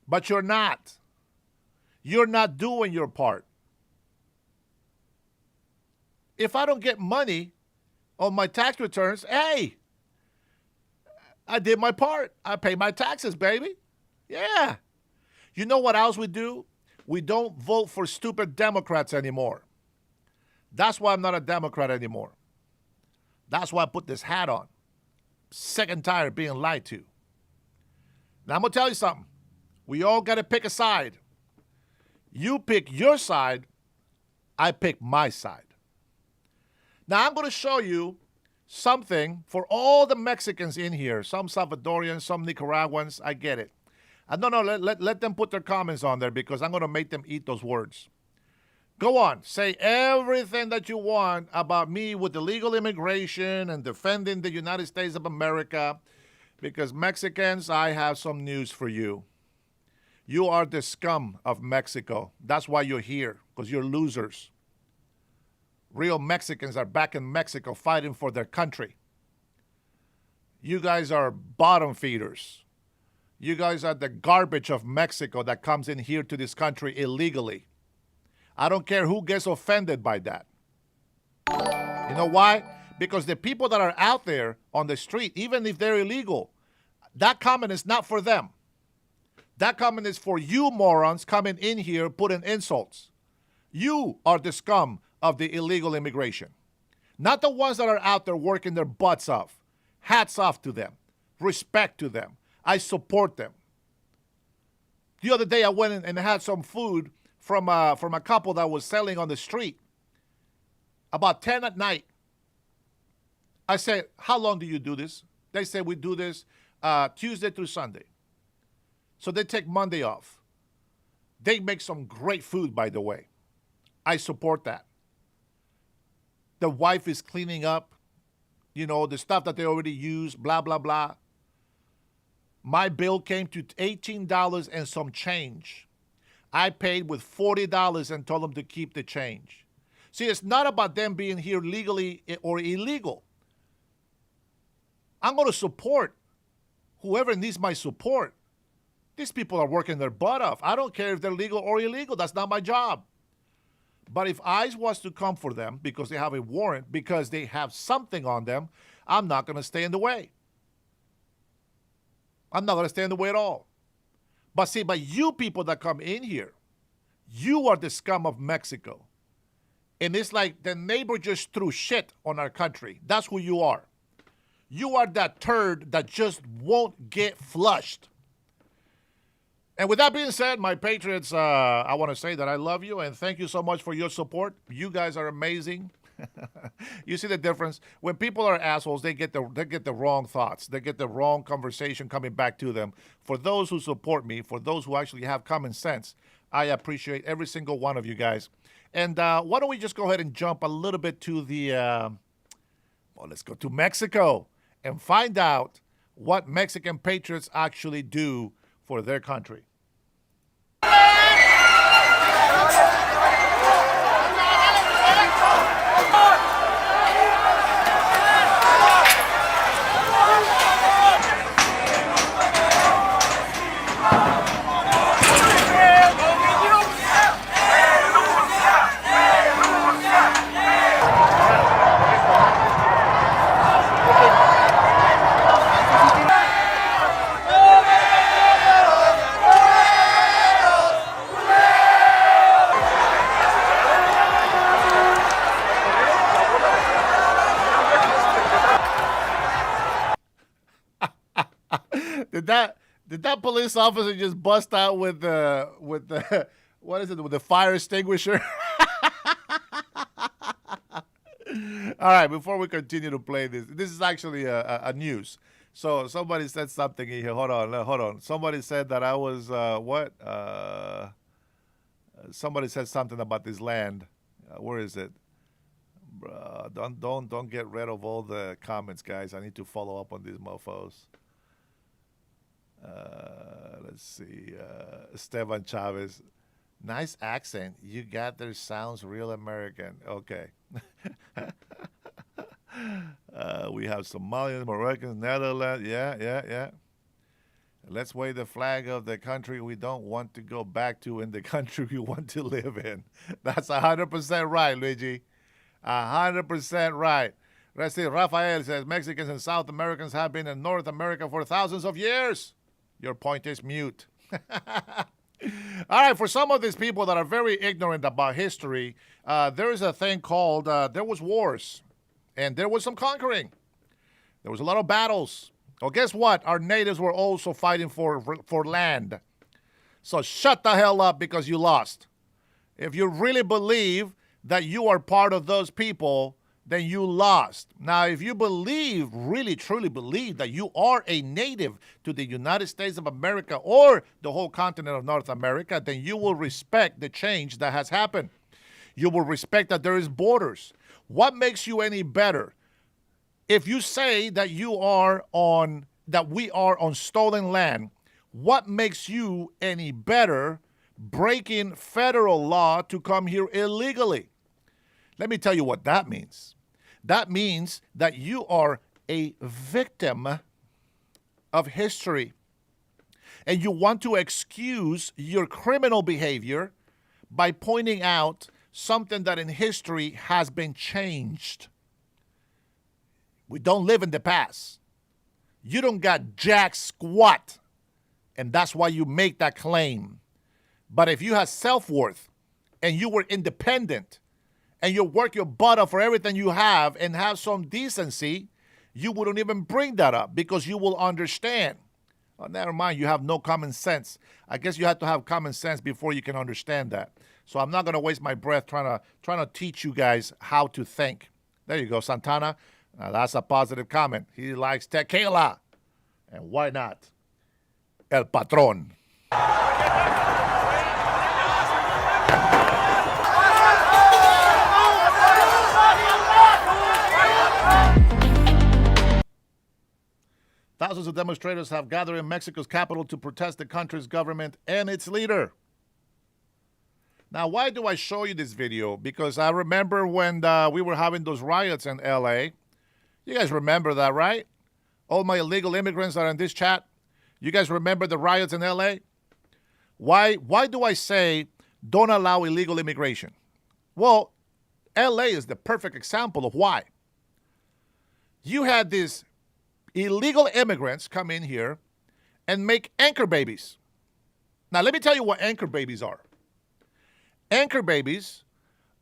but you're not. You're not doing your part. If I don't get money on my tax returns, hey, I did my part. I pay my taxes, baby. Yeah. You know what else we do? We don't vote for stupid Democrats anymore. That's why I'm not a Democrat anymore. That's why I put this hat on. Sick and tired of being lied to. Now, I'm going to tell you something. We all got to pick a side. You pick your side. I pick my side. Now, I'm going to show you something for all the Mexicans in here. Some Salvadorians, some Nicaraguans. I get it. No, let them put their comments on there because I'm going to make them eat those words. Go on. Say everything that you want about me with illegal immigration and defending the United States of America. Because Mexicans, I have some news for you. You are the scum of Mexico. That's why you're here, because you're losers. Real Mexicans are back in Mexico fighting for their country. You guys are bottom feeders. You guys are the garbage of Mexico that comes in here to this country illegally. I don't care who gets offended by that. You know why? Because the people that are out there on the street, even if they're illegal, that comment is not for them. That comment is for you morons coming in here putting insults. You are the scum of the illegal immigration. Not the ones that are out there working their butts off. Hats off to them. Respect to them. I support them. The other day I went in and had some food from a couple that was selling on the street. About 10 at night. I said, how long do you do this? They said, we do this Tuesday through Sunday. So they take Monday off. They make some great food, by the way. I support that. The wife is cleaning up, the stuff that they already use, blah, blah, blah. My bill came to $18 and some change. I paid with $40 and told them to keep the change. See, it's not about them being here legally or illegal. I'm going to support whoever needs my support. These people are working their butt off. I don't care if they're legal or illegal. That's not my job. But if ICE was to come for them because they have a warrant, because they have something on them, I'm not going to stay in the way. I'm not going to stay in the way at all. But see, you people that come in here, you are the scum of Mexico. And it's like the neighbor just threw shit on our country. That's who you are. You are that turd that just won't get flushed. And with that being said, my patriots, I want to say that I love you and thank you so much for your support. You guys are amazing. You see the difference? When people are assholes, they get the wrong thoughts. They get the wrong conversation coming back to them. For those who support me, for those who actually have common sense, I appreciate every single one of you guys. And why don't we just go ahead and jump a little bit to let's go to Mexico and find out what Mexican patriots actually do for their country. Did that police officer just bust out with the what is it, with the fire extinguisher? All right, before we continue to play this is actually a news. So somebody said something in here. Hold on. Somebody said that I was somebody said something about this land. Where is it? Don't get rid of all the comments, guys. I need to follow up on these mofos. Let's see. Esteban Chavez. Nice accent. You got there. Sounds real American. Okay. We have Somalians, Moroccans, Netherlands. Yeah. Let's wave the flag of the country we don't want to go back to in the country we want to live in. That's 100% right, Luigi. 100% right. Let's see. Rafael says Mexicans and South Americans have been in North America for thousands of years. Your point is mute. All right, for some of these people that are very ignorant about history, there is a thing called, there was wars, and there was some conquering. There was a lot of battles. Well, guess what? Our natives were also fighting for land. So shut the hell up because you lost. If you really believe that you are part of those people, then you lost. Now, if you believe, really, truly believe that you are a native to the United States of America or the whole continent of North America, then you will respect the change that has happened. You will respect that there is borders. What makes you any better? If you say that we are on stolen land, what makes you any better breaking federal law to come here illegally? Let me tell you what that means. That means that you are a victim of history. And you want to excuse your criminal behavior by pointing out something that in history has been changed. We don't live in the past. You don't got jack squat And that's why you make that claim. But if you have self-worth and you were independent and you work your butt off for everything you have and have some decency, you wouldn't even bring that up because you will understand. Well, never mind, you have no common sense. I guess you have to have common sense before you can understand that. So I'm not going to waste my breath trying to teach you guys how to think. There you go, Santana. Now that's a positive comment. He likes tequila. And why not? El Patron. Thousands of demonstrators have gathered in Mexico's capital to protest the country's government and its leader. Now, why do I show you this video? Because I remember when we were having those riots in L.A. You guys remember that, right? All my illegal immigrants that are in this chat. You guys remember the riots in L.A.? Why do I say don't allow illegal immigration? Well, L.A. is the perfect example of why. You had these illegal immigrants come in here and make anchor babies. Now, let me tell you what anchor babies are. Anchor babies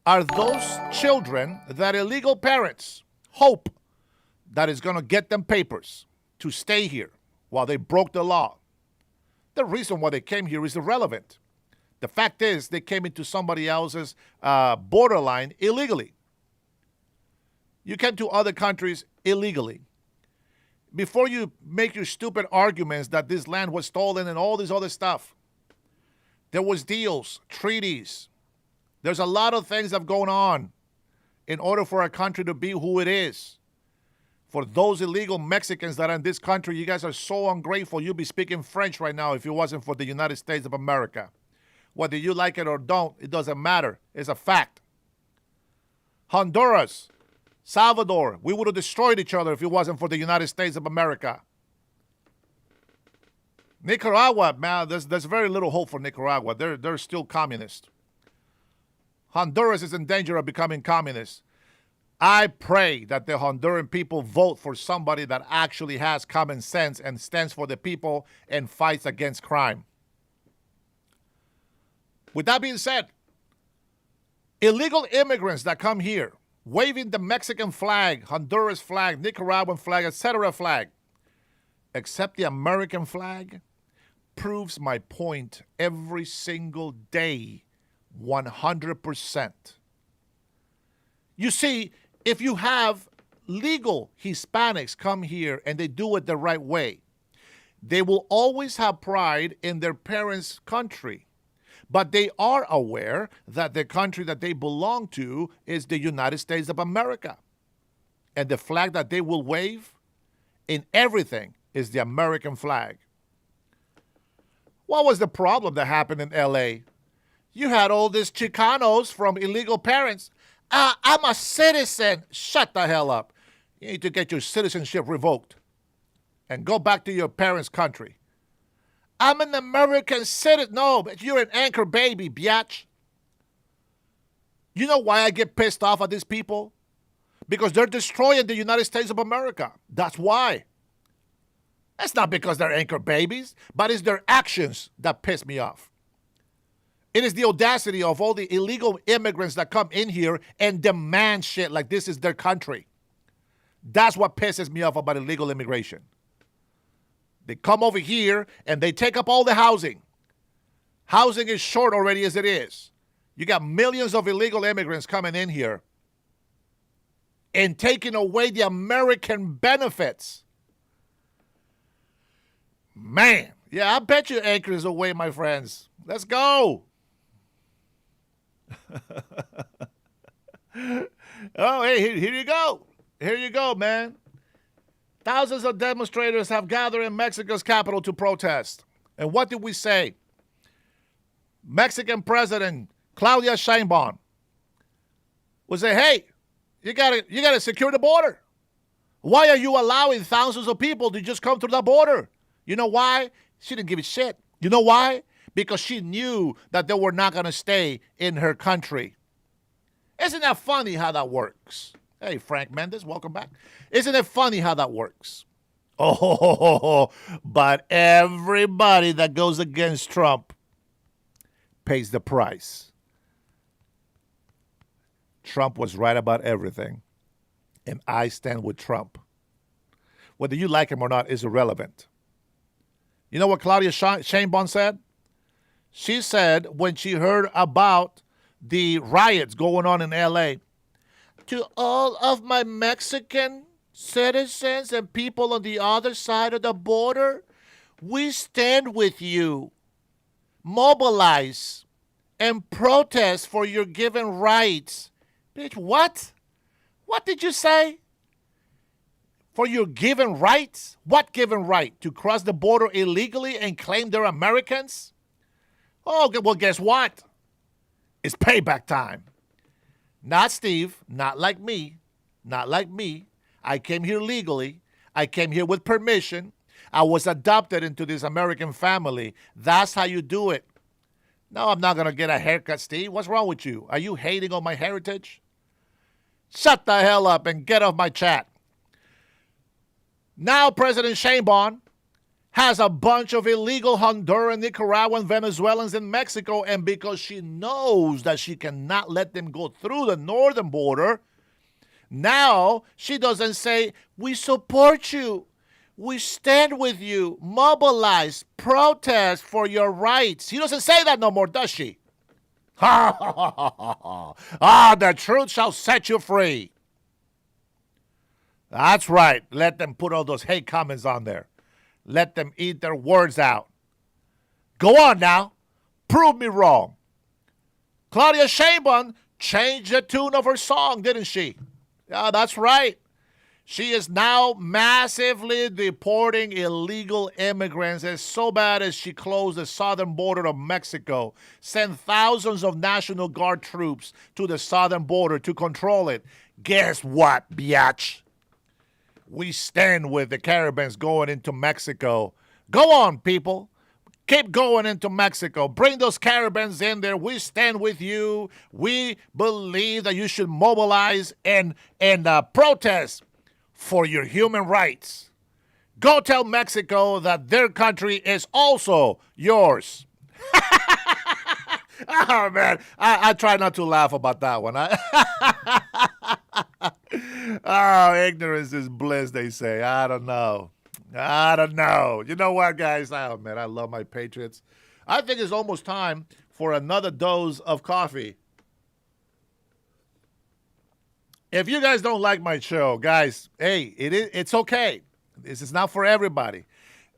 are those children that illegal parents hope that is going to get them papers to stay here while they broke the law. The reason why they came here is irrelevant. The fact is they came into somebody else's borderline illegally. You came to other countries illegally. Before you make your stupid arguments that this land was stolen and all this other stuff, there was deals, treaties. There's a lot of things that have gone on in order for our country to be who it is. For those illegal Mexicans that are in this country, you guys are so ungrateful. You'd be speaking French right now if it wasn't for the United States of America. Whether you like it or don't, it doesn't matter. It's a fact. Honduras, Salvador, we would have destroyed each other if it wasn't for the United States of America. Nicaragua, man, there's very little hope for Nicaragua. They're still communist. Honduras is in danger of becoming communist. I pray that the Honduran people vote for somebody that actually has common sense and stands for the people and fights against crime. With that being said, illegal immigrants that come here, waving the Mexican flag, Honduras flag, Nicaraguan flag, etc. flag, except the American flag, proves my point every single day, 100%. You see, if you have legal Hispanics come here and they do it the right way, they will always have pride in their parents' country. But they are aware that the country that they belong to is the United States of America. And the flag that they will wave in everything is the American flag. What was the problem that happened in L.A.? You had all these Chicanos from illegal parents. I'm a citizen. Shut the hell up. You need to get your citizenship revoked and go back to your parents' country. I'm an American citizen. No, but you're an anchor baby, biatch. You know why I get pissed off at these people? Because they're destroying the United States of America. That's why. That's not because they're anchor babies, but it's their actions that piss me off. It is the audacity of all the illegal immigrants that come in here and demand shit like this is their country. That's what pisses me off about illegal immigration. They come over here and they take up all the housing. Housing is short already as it is. You got millions of illegal immigrants coming in here and taking away the American benefits. Man, yeah, I bet you anchor is away, my friends. Let's go. Oh, hey, here you go. Here you go, man. Thousands of demonstrators have gathered in Mexico's capital to protest. And what did we say? Mexican President Claudia Sheinbaum would say, hey, you gotta secure the border. Why are you allowing thousands of people to just come through the border? You know why? She didn't give a shit. You know why? Because she knew that they were not going to stay in her country. Isn't that funny how that works? Hey, Frank Mendes, welcome back. Isn't it funny how that works? Oh, but everybody that goes against Trump pays the price. Trump was right about everything, and I stand with Trump. Whether you like him or not is irrelevant. You know what Claudia Sheinbaum said? She said when she heard about the riots going on in LA, to all of my Mexican citizens and people on the other side of the border, we stand with you. Mobilize and protest for your given rights. Bitch, what? What did you say? For your given rights? What given right? To cross the border illegally and claim they're Americans? Oh, well, guess what? It's payback time. Not Steve, not like me, not like me. I came here legally. I came here with permission. I was adopted into this American family. That's how you do it. No, I'm not going to get a haircut, Steve. What's wrong with you? Are you hating on my heritage? Shut the hell up and get off my chat. Now President Sheinbaum has a bunch of illegal Honduran, Nicaraguan, Venezuelans in Mexico, and because she knows that she cannot let them go through the northern border, now she doesn't say, we support you, we stand with you, mobilize, protest for your rights. She doesn't say that no more, does she? The truth shall set you free. That's right. Let them put all those hate comments on there. Let them eat their words out. Go on now. Prove me wrong. Claudia Sheinbaum changed the tune of her song, didn't she? Yeah, that's right. She is now massively deporting illegal immigrants. It's so bad as she closed the southern border of Mexico, sent thousands of National Guard troops to the southern border to control it. Guess what, biatch? We stand with the caravans going into Mexico. Go on, people. Keep going into Mexico. Bring those caravans in there. We stand with you. We believe that you should mobilize and protest for your human rights. Go tell Mexico that their country is also yours. Oh, man. I try not to laugh about that one. Oh, ignorance is bliss, they say. I don't know. You know what, guys? Oh, man, I love my Patriots. I think it's almost time for another dose of coffee. If you guys don't like my show, guys, hey, it's okay. This is not for everybody.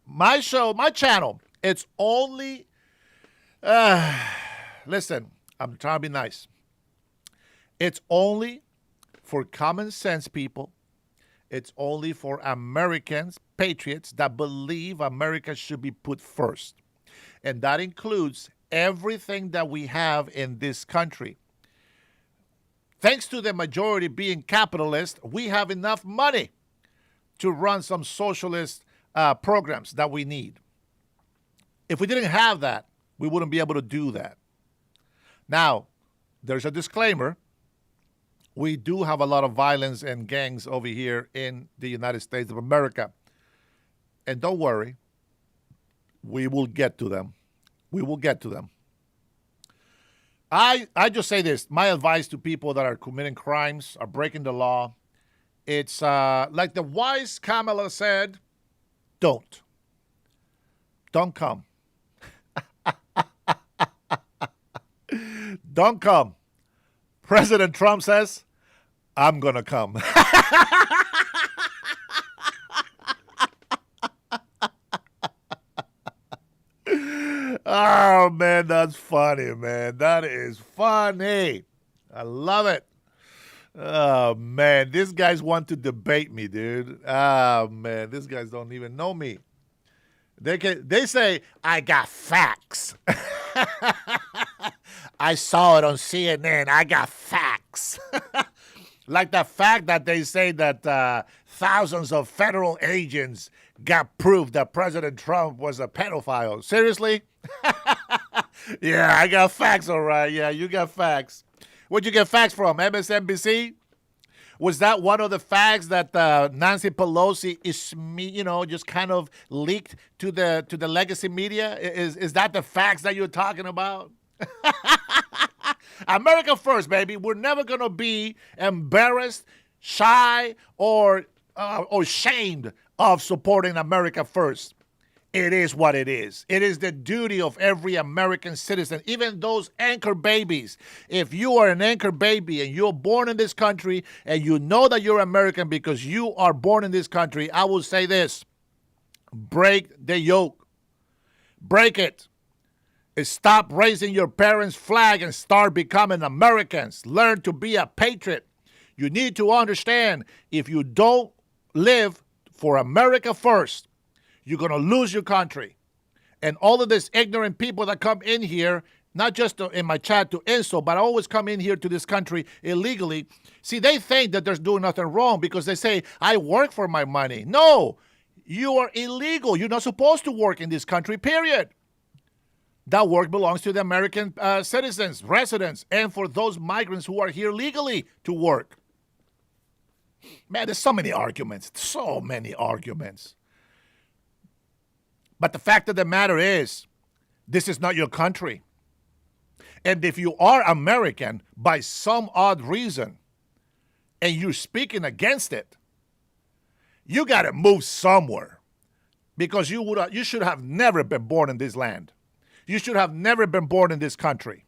My show, my channel, it's only... listen, I'm trying to be nice. It's only for common sense people. It's only for Americans, patriots that believe America should be put first. And that includes everything that we have in this country. Thanks to the majority being capitalist, we have enough money to run some socialist programs that we need. If we didn't have that, we wouldn't be able to do that. Now, there's a disclaimer. We do have a lot of violence and gangs over here in the United States of America. And don't worry, we will get to them. We will get to them. I just say this. My advice to people that are committing crimes, are breaking the law, it's like the wise Kamala said, don't. Don't come. Don't come. President Trump says, I'm going to come. Oh, man, that's funny, man. That is funny. I love it. Oh, man, these guys want to debate me, dude. Oh, man, these guys don't even know me. They say, I got facts. I saw it on CNN. I got facts. Like the fact that they say that thousands of federal agents got proof that President Trump was a pedophile. Seriously? Yeah, I got facts, all right. Yeah, you got facts. Where'd you get facts from? MSNBC? Was that one of the facts that Nancy Pelosi is, just kind of leaked to the legacy media? Is that the facts that you're talking about? America first, baby. We're never gonna be embarrassed, shy, or shamed of supporting America first. It is what it is. It is the duty of every American citizen, even those anchor babies. If you are an anchor baby and you're born in this country and you know that you're American because you are born in this country, I will say this: break the yoke. Break it. Stop raising your parents' flag and start becoming Americans. Learn to be a patriot. You need to understand, if you don't live for America first, you're going to lose your country. And all of these ignorant people that come in here, not just in my chat to insult, but I always come in here to this country illegally. See, they think that they're doing nothing wrong because they say, I work for my money. No, you are illegal. You're not supposed to work in this country, period. That work belongs to the American citizens, residents, and for those migrants who are here legally to work. Man, there's so many arguments. But the fact of the matter is, this is not your country. And if you are American by some odd reason and you're speaking against it, you got to move somewhere, because you should have never been born in this land. You should have never been born in this country.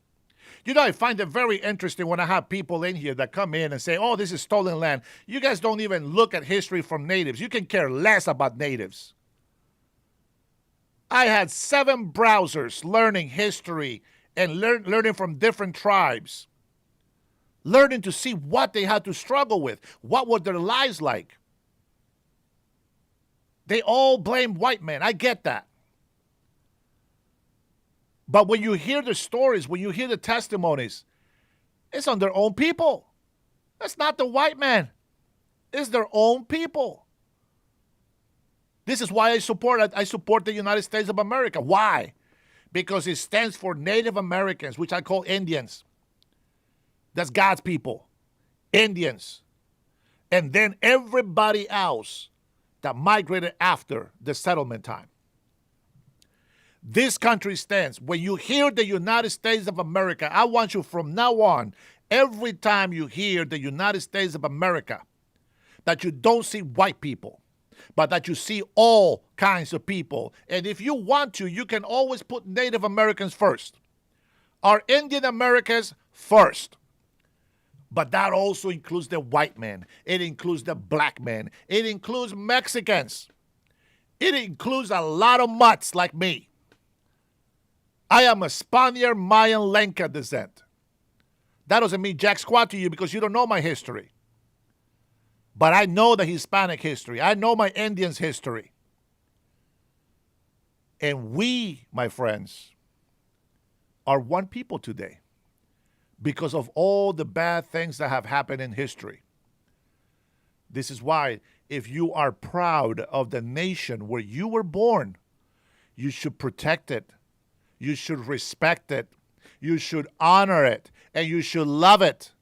I find it very interesting when I have people in here that come in and say, oh, this is stolen land. You guys don't even look at history from natives. You can care less about natives. I had 7 browsers learning history and learning from different tribes, learning to see what they had to struggle with, what were their lives like. They all blame white men. I get that. But when you hear the stories, when you hear the testimonies, it's on their own people. That's not the white man. It's their own people. This is why I support the United States of America. Why? Because it stands for Native Americans, which I call Indians. That's God's people. Indians. And then everybody else that migrated after the settlement time. This country stands. When you hear the United States of America, I want you from now on, every time you hear the United States of America, that you don't see white people, but that you see all kinds of people. And if you want to, you can always put Native Americans first, or Indian Americans first. But that also includes the white man. It includes the black man. It includes Mexicans. It includes a lot of mutts like me. I am a Spaniard, Mayan, Lenca descent. That doesn't mean jack squat to you because you don't know my history. But I know the Hispanic history. I know my Indians' history. And we, my friends, are one people today because of all the bad things that have happened in history. This is why, if you are proud of the nation where you were born, you should protect it. You should respect it. You should honor it. And you should love it.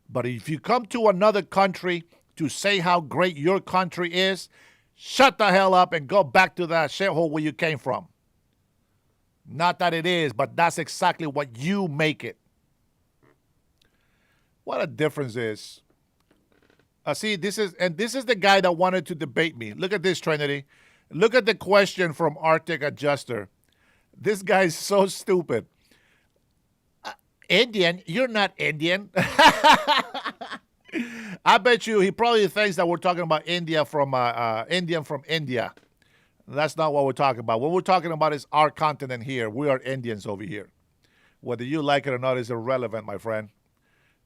But if you come to another country to say how great your country is, shut the hell up and go back to that shithole where you came from. Not that it is, but that's exactly what you make it. What a difference is. See, this is the guy that wanted to debate me. Look at this, Trinity. Look at the question from Arctic Adjuster. This guy's so stupid. Indian? You're not Indian. I bet you he probably thinks that we're talking about Indian from India. That's not what we're talking about. What we're talking about is our continent here. We are Indians over here. Whether you like it or not is irrelevant, my friend.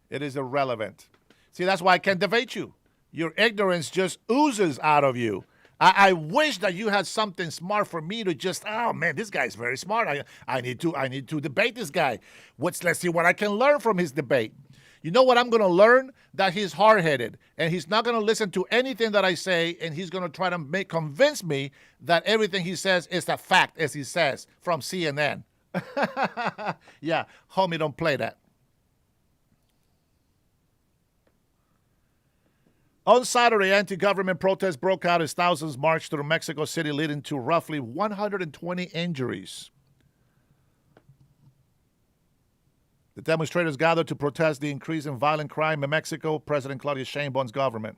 It is irrelevant. See, that's why I can't debate you. Your ignorance just oozes out of you. I wish that you had something smart for me to just, oh man, this guy's very smart. I need to debate this guy. Let's see what I can learn from his debate. You know what I'm going to learn? That he's hard-headed, and he's not going to listen to anything that I say, and he's going to try to convince me that everything he says is a fact, as he says, from CNN. Yeah, homie, don't play that. On Saturday, anti-government protests broke out as thousands marched through Mexico City, leading to roughly 120 injuries. The demonstrators gathered to protest the increase in violent crime in Mexico, President Claudia Sheinbaum's government.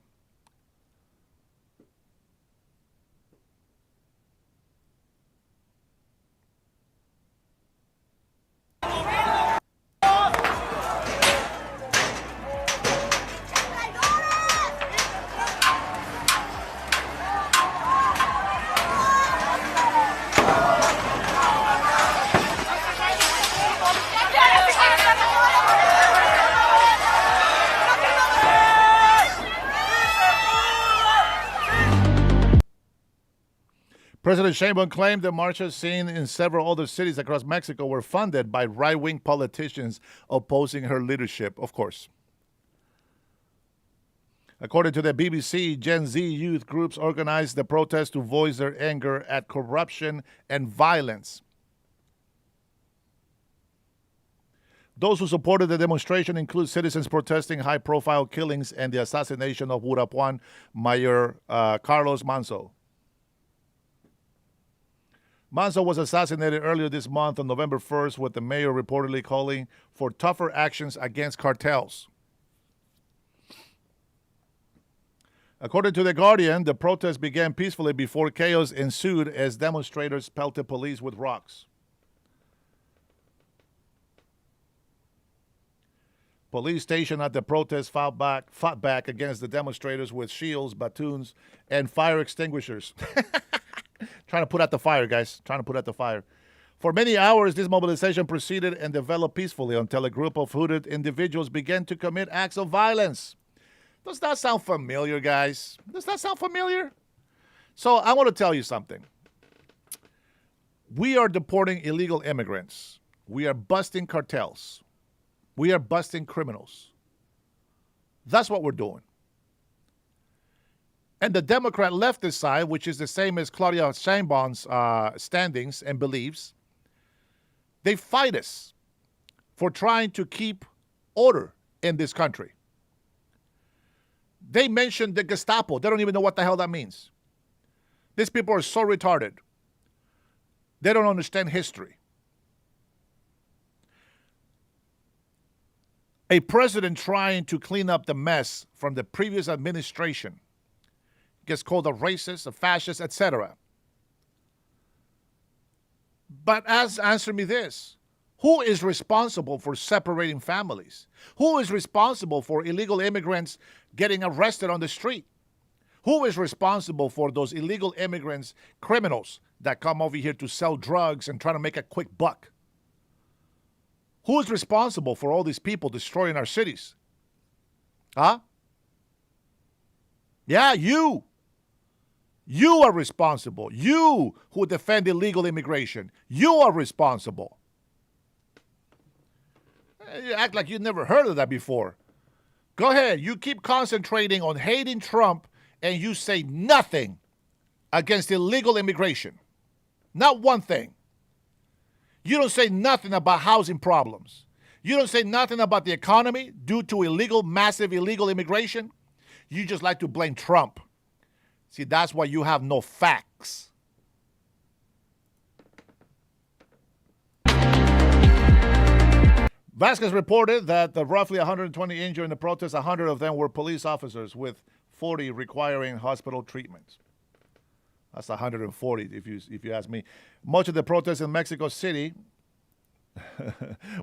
President Sheinbaum claimed the marches seen in several other cities across Mexico were funded by right-wing politicians opposing her leadership, of course. According to the BBC, Gen Z youth groups organized the protest to voice their anger at corruption and violence. Those who supported the demonstration include citizens protesting high-profile killings and the assassination of Uruapuan Mayor Carlos Manzo. Manzo was assassinated earlier this month on November 1st, with the mayor reportedly calling for tougher actions against cartels. According to The Guardian, the protest began peacefully before chaos ensued as demonstrators pelted police with rocks. Police stationed at the protest fought back against the demonstrators with shields, batons, and fire extinguishers. Trying to put out the fire, guys. Trying to put out the fire. For many hours, this mobilization proceeded and developed peacefully until a group of hooded individuals began to commit acts of violence. Does that sound familiar, guys? Does that sound familiar? So I want to tell you something. We are deporting illegal immigrants. We are busting cartels. We are busting criminals. That's what we're doing. And the Democrat leftist side, which is the same as Claudia Sheinbaum's standings and beliefs, they fight us for trying to keep order in this country. They mentioned the Gestapo. They don't even know what the hell that means. These people are so retarded. They don't understand history. A president trying to clean up the mess from the previous administration gets called a racist, a fascist, etc. But answer me this. Who is responsible for separating families? Who is responsible for illegal immigrants getting arrested on the street? Who is responsible for those illegal immigrants, criminals that come over here to sell drugs and try to make a quick buck? Who is responsible for all these people destroying our cities? Huh? Yeah, you. You are responsible. You who defend illegal immigration. You are responsible. You act like you never heard of that before. Go ahead. You keep concentrating on hating Trump and you say nothing against illegal immigration. Not one thing. You don't say nothing about housing problems. You don't say nothing about the economy due to massive illegal immigration. You just like to blame Trump. See, that's why you have no facts. Vasquez reported that the roughly 120 injured in the protest, 100 of them were police officers, with 40 requiring hospital treatment. That's 140 if you ask me. Much of the protests in Mexico City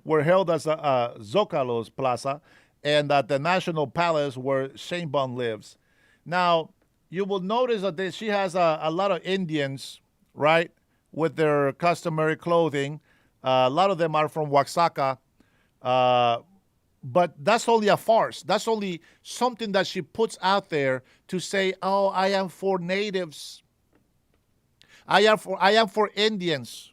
were held as Zócalo's Plaza and at the National Palace where Sheinbaum lives. Now, you will notice that she has a lot of Indians, right, with their customary clothing. A lot of them are from Oaxaca. But that's only a farce. That's only something that she puts out there to say, oh, I am for natives. I am for Indians.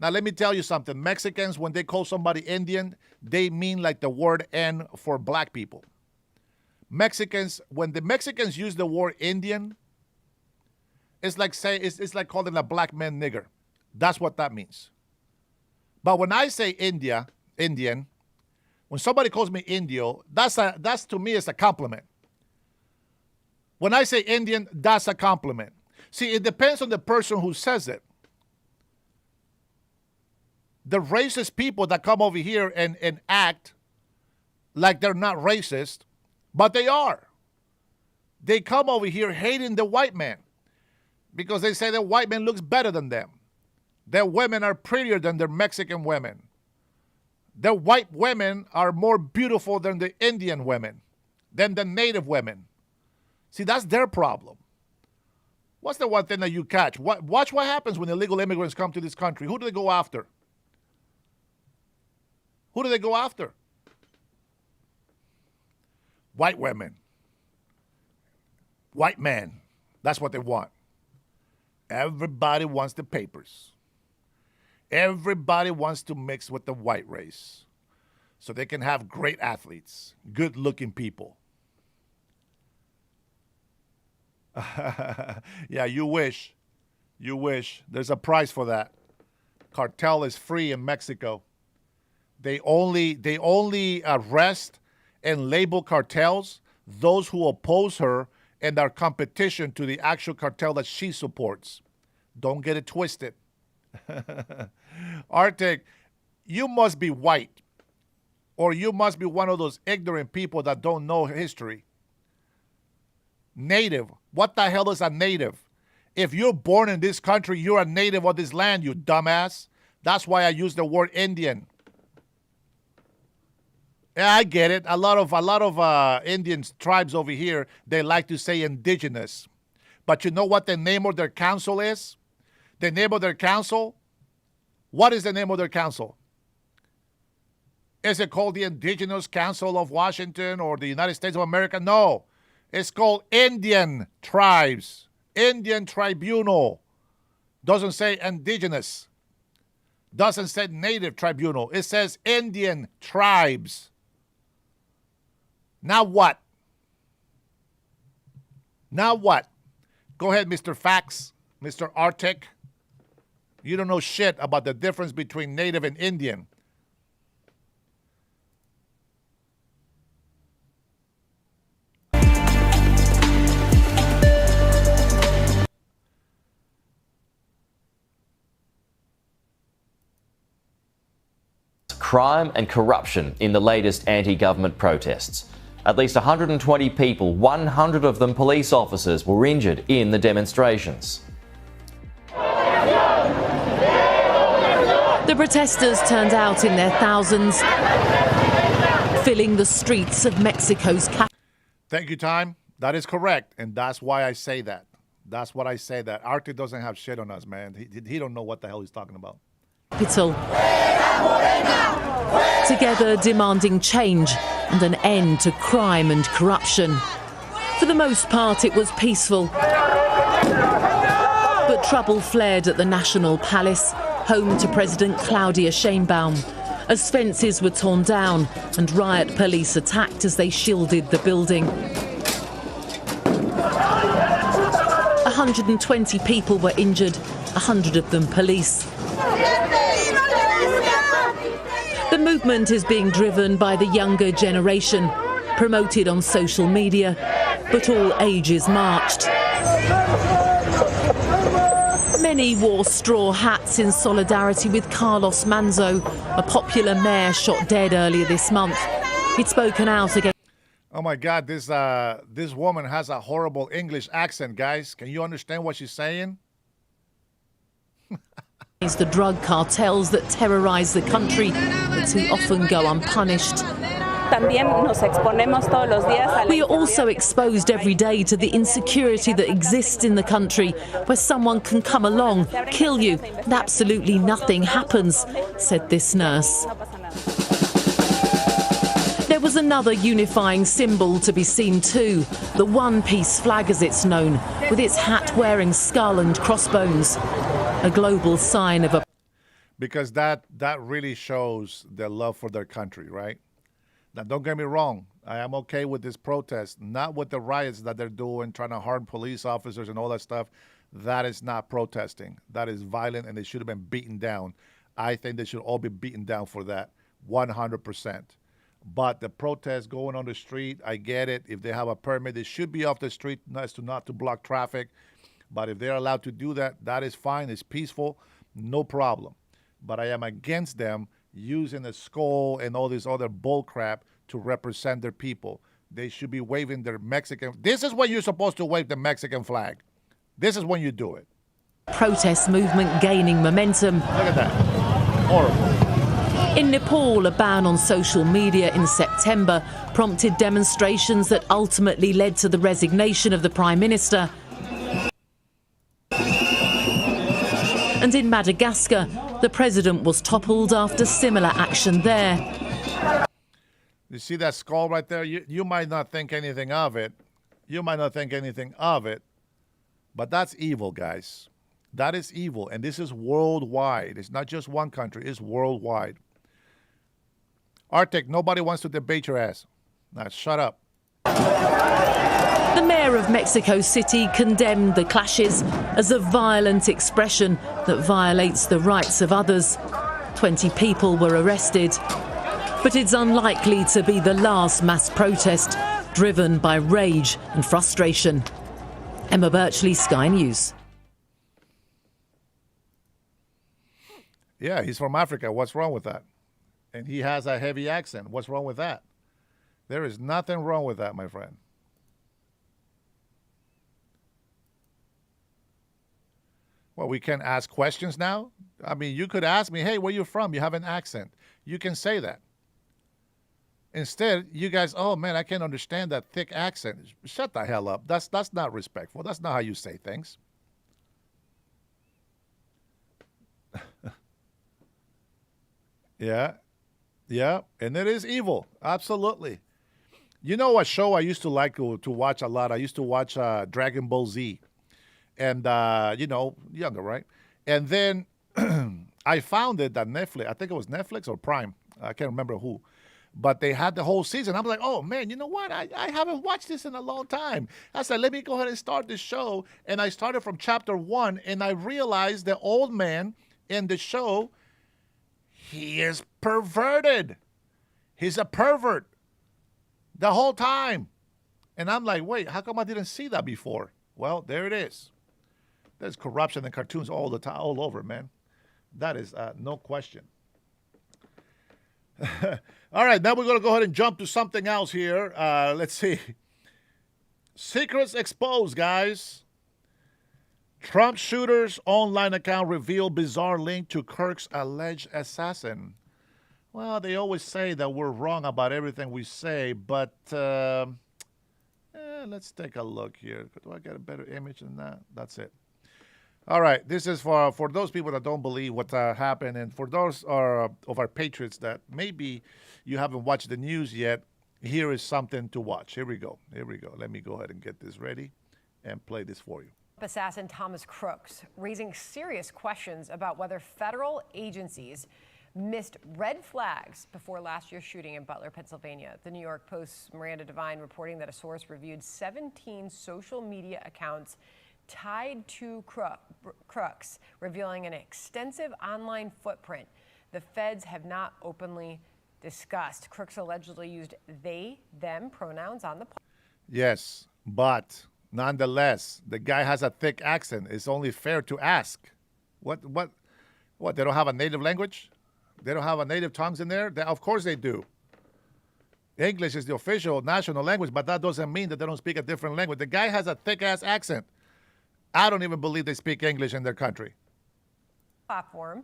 Now, let me tell you something. Mexicans, when they call somebody Indian, they mean like the word N for black people. Mexicans, when the Mexicans use the word Indian, it's like like calling a black man nigger. That's what that means. But when I say Indian, when somebody calls me Indio, that's to me it's a compliment. When I say Indian, that's a compliment. See, it depends on the person who says it. The racist people that come over here and act like they're not racist, but they are. They come over here hating the white man because they say the white man looks better than them. Their women are prettier than their Mexican women. Their white women are more beautiful than the Indian women, than the native women. See, that's their problem. What's the one thing that you catch? Watch what happens when illegal immigrants come to this country. Who do they go after? Who do they go after? White women. White men. That's what they want. Everybody wants the papers. Everybody wants to mix with the white race so they can have great athletes, good-looking people. Yeah, you wish. You wish. There's a price for that. Cartel is free in Mexico. They only arrest and label cartels those who oppose her and are competition to the actual cartel that she supports. Don't get it twisted. Arctic, you must be white, or you must be one of those ignorant people that don't know history. Native. What the hell is a native? If you're born in this country, you're a native of this land, you dumbass. That's why I use the word Indian. Yeah, I get it. A lot of Indian tribes over here, they like to say indigenous. But you know what the name of their council is? The name of their council? What is the name of their council? Is it called the Indigenous Council of Washington or the United States of America? No. It's called Indian Tribes. Indian Tribunal. Doesn't say indigenous. Doesn't say native tribunal. It says Indian tribes. Now what? Now what? Go ahead, Mr. Facts, Mr. Arctic. You don't know shit about the difference between native and Indian. Crime and corruption in the latest anti-government protests. At least 120 people, 100 of them police officers, were injured in the demonstrations. The protesters turned out in their thousands, filling the streets of Mexico's capital. Thank you, Time. That is correct, and that's why I say that. That's what I say that. Arctic doesn't have shit on us, man. He don't know what the hell he's talking about. Together demanding change and an end to crime and corruption. For the most part, it was peaceful. But trouble flared at the National Palace, home to President Claudia Sheinbaum, as fences were torn down and riot police attacked as they shielded the building. 120 people were injured, 100 of them police. The movement is being driven by the younger generation, promoted on social media, but all ages marched. Many wore straw hats in solidarity with Carlos Manzo, a popular mayor shot dead earlier this month. He'd spoken out against... Oh my God, this woman has a horrible English accent, guys. Can you understand what she's saying? the drug cartels that terrorize the country, but too often go unpunished. We are also exposed every day to the insecurity that exists in the country, where someone can come along, kill you, and absolutely nothing happens, said this nurse. There was another unifying symbol to be seen too, the one-piece flag as it's known, with its hat-wearing skull and crossbones. A global sign of a... Because that really shows their love for their country, right? Now, don't get me wrong. I am okay with this protest, not with the riots that they're doing, trying to harm police officers and all that stuff. That is not protesting. That is violent, and they should have been beaten down. I think they should all be beaten down for that, 100%. But the protests going on the street, I get it. If they have a permit, they should be off the street not to block traffic. But if they're allowed to do that, that is fine. It's peaceful, no problem. But I am against them using the skull and all this other bull crap to represent their people. They should be waving their Mexican. This is when you're supposed to wave the Mexican flag. This is when you do it. Protest movement gaining momentum. Look at that. Horrible. In Nepal, a ban on social media in September prompted demonstrations that ultimately led to the resignation of the Prime Minister. And in Madagascar, the president was toppled after similar action there. You see that skull right there? You might not think anything of it. You might not think anything of it. But that's evil, guys. That is evil. And this is worldwide. It's not just one country. It's worldwide. Arctic, nobody wants to debate your ass. Now, shut up. The mayor of Mexico City condemned the clashes as a violent expression that violates the rights of others. 20 people were arrested. But it's unlikely to be the last mass protest driven by rage and frustration. Emma Birchley, Sky News. Yeah, he's from Africa. What's wrong with that? And he has a heavy accent. What's wrong with that? There is nothing wrong with that, my friend. Well, we can ask questions now. I mean, you could ask me, hey, where you from? You have an accent. You can say that. Instead, you guys, oh man, I can't understand that thick accent. Shut the hell up. That's not respectful. That's not how you say things. Yeah. Yeah. And it is evil. Absolutely. You know what show I used to like to watch a lot? I used to watch Dragon Ball Z. And, younger, right? And then I found it that Netflix, I think it was Netflix or Prime. I can't remember who. But they had the whole season. I'm like, oh, man, you know what? I haven't watched this in a long time. I said, let me go ahead and start this show. And I started from chapter 1, and I realized the old man in the show, he is perverted. He's a pervert the whole time. And I'm like, wait, how come I didn't see that before? Well, there it is. There's corruption in cartoons all the time, all over, man. That is no question. All right, now we're going to go ahead and jump to something else here. Let's see. Secrets exposed, guys. Trump shooter's online account revealed bizarre link to Kirk's alleged assassin. Well, they always say that we're wrong about everything we say, but let's take a look here. Do I get a better image than that? That's it. All right, this is for those people that don't believe what happened, and for those of our patriots that maybe you haven't watched the news yet, here is something to watch. Here we go. Let me go ahead and get this ready and play this for you. Assassin Thomas Crooks raising serious questions about whether federal agencies missed red flags before last year's shooting in Butler, Pennsylvania. The New York Post's Miranda Devine reporting that a source reviewed 17 social media accounts tied to Crooks, revealing an extensive online footprint the feds have not openly discussed. Crooks allegedly used they, them pronouns on the. Yes, but nonetheless, the guy has a thick accent. It's only fair to ask. What? They don't have a native language? They don't have a native tongues in there? Of course they do. English is the official national language, but that doesn't mean that they don't speak a different language. The guy has a thick-ass accent. I don't even believe they speak English in their country. Platform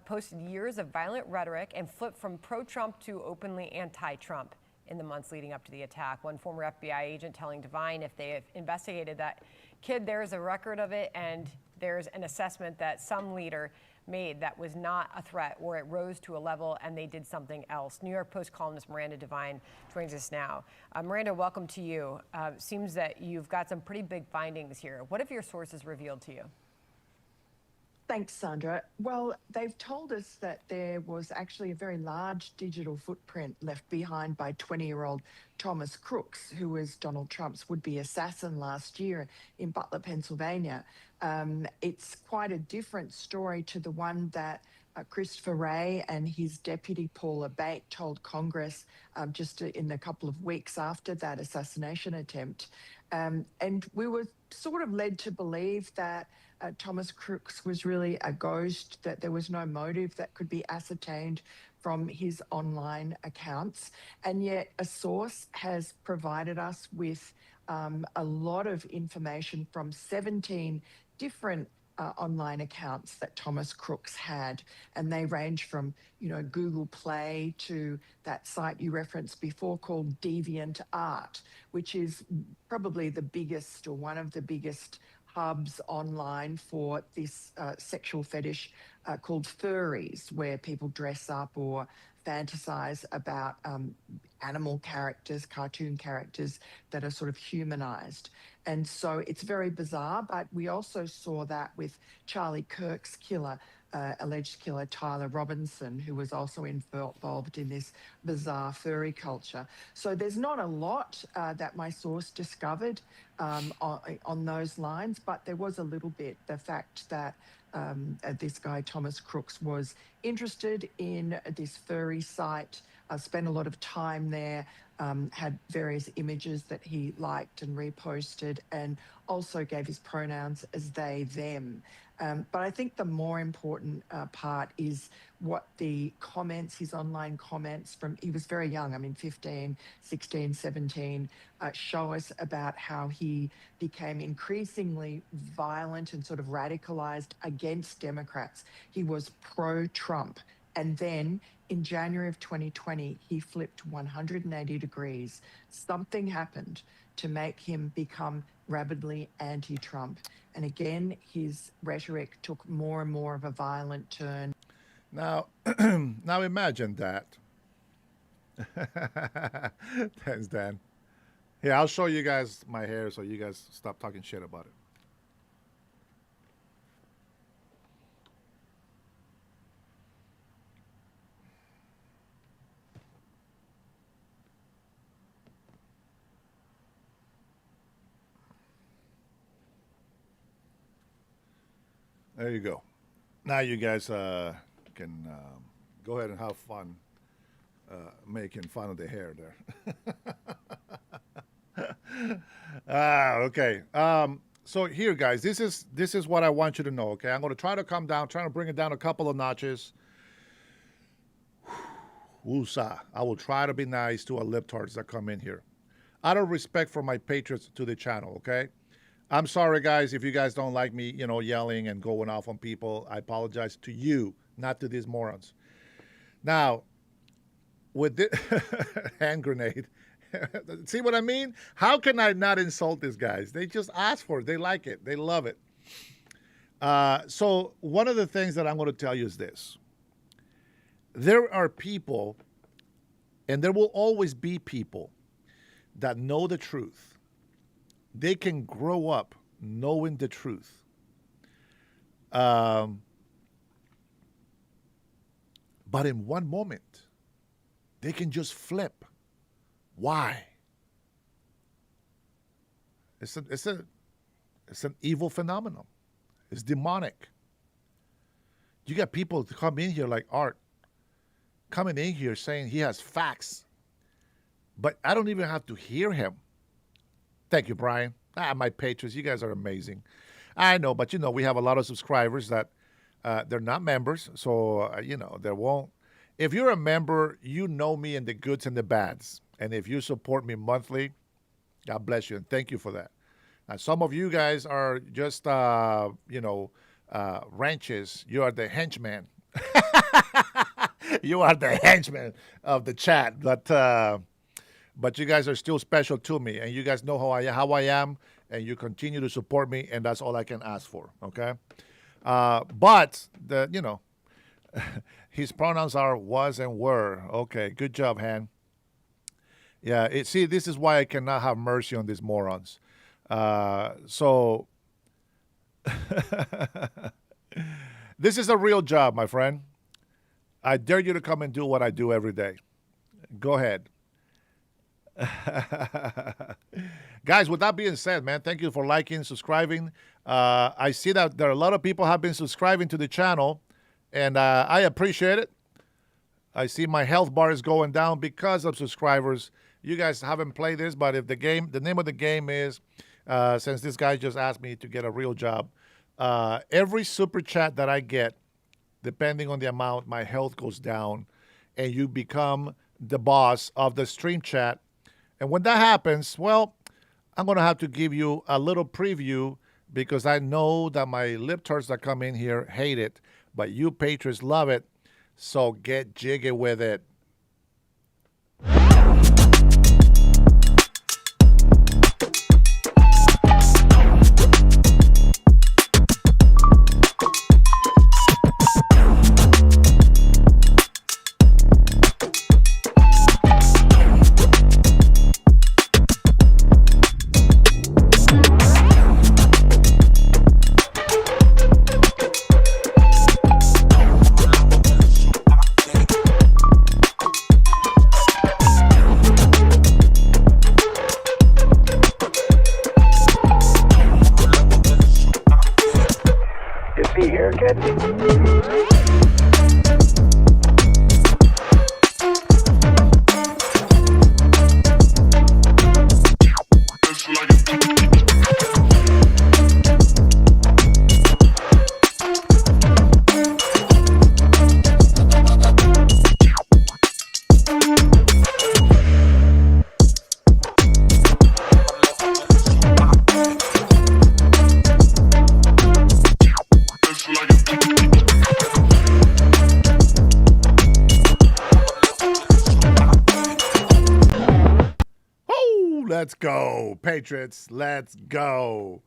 posted years of violent rhetoric and flipped from pro-Trump to openly anti-Trump in the months leading up to the attack. One former FBI agent telling Devine if they have investigated that kid, there's a record of it, and there's an assessment that some leader made that was not a threat, or it rose to a level and they did something else. New York Post columnist Miranda Devine joins us now. Miranda, welcome to you. Seems that you've got some pretty big findings here. What have your sources revealed to you? Thanks, Sandra. Well, they've told us that there was actually a very large digital footprint left behind by 20-year-old Thomas Crooks, who was Donald Trump's would-be assassin last year in Butler, Pennsylvania. It's quite a different story to the one that Christopher Wray and his deputy Paula Bate told Congress just in a couple of weeks after that assassination attempt. And we were sort of led to believe that Thomas Crooks was really a ghost, that there was no motive that could be ascertained from his online accounts. And yet a source has provided us with a lot of information from 17 different online accounts that Thomas Crooks had, and they range from, Google Play to that site you referenced before called DeviantArt, which is probably the biggest or one of the biggest hubs online for this sexual fetish called furries, where people dress up or fantasize about animal characters, cartoon characters that are sort of humanized. And so it's very bizarre, but we also saw that with Charlie Kirk's killer, alleged killer Tyler Robinson, who was also involved in this bizarre furry culture. So there's not a lot that my source discovered on those lines, but there was a little bit. The fact that this guy, Thomas Crooks, was interested in this furry site, spent a lot of time there, had various images that he liked and reposted, and also gave his pronouns as they, them. But I think the more important part is what the comments, his online comments from, he was very young, 15, 16, 17, show us about how he became increasingly violent and sort of radicalized against Democrats. He was pro-Trump. And then in January of 2020, he flipped 180 degrees. Something happened to make him become rabidly anti-Trump. And again, his rhetoric took more and more of a violent turn. Now, now imagine that. Thanks, Dan. Here, I'll show you guys my hair so you guys stop talking shit about it. There you go. Now you guys can go ahead and have fun making fun of the hair there. Okay. So here, guys, this is what I want you to know. Okay, I'm going to try to come down, trying to bring it down a couple of notches. Woosah. I will try to be nice to our libtards that come in here. Out of respect for my patrons to the channel, okay? I'm sorry, guys, if you guys don't like me, yelling and going off on people. I apologize to you, not to these morons. Now, with this hand grenade, see what I mean? How can I not insult these guys? They just ask for it. They like it. They love it. So one of the things that I'm going to tell you is this. There are people, and there will always be people, that know the truth. They can grow up knowing the truth. But in one moment, they can just flip. Why? It's an evil phenomenon. It's demonic. You got people to come in here like Art, coming in here saying he has facts, but I don't even have to hear him. Thank you, Brian. My patrons, you guys are amazing. I know, but we have a lot of subscribers that they're not members, so there won't. If you're a member, you know me in the goods and the bads, and if you support me monthly, God bless you and thank you for that. Now, some of you guys are just ranches. You are the henchmen. You are the henchmen of the chat, but you guys are still special to me, and you guys know how I am, and you continue to support me, and that's all I can ask for, okay? But, his pronouns are was and were. Okay, good job, Han. Yeah, see, this is why I cannot have mercy on these morons. So, this is a real job, my friend. I dare you to come and do what I do every day. Go ahead. Guys, with that being said, man, thank you for liking, subscribing. I see that there are a lot of people have been subscribing to the channel, And I appreciate it. I see my health bar is going down because of subscribers. You guys haven't played this, but if the name of the game is, since this guy just asked me to get a real job, every super chat that I get, depending on the amount, my health goes down, and you become the boss of the stream chat. And when that happens, well, I'm going to have to give you a little preview because I know that my libtards that come in here hate it, but you patriots love it. So get jiggy with it. Let's go, Patriots. Let's go.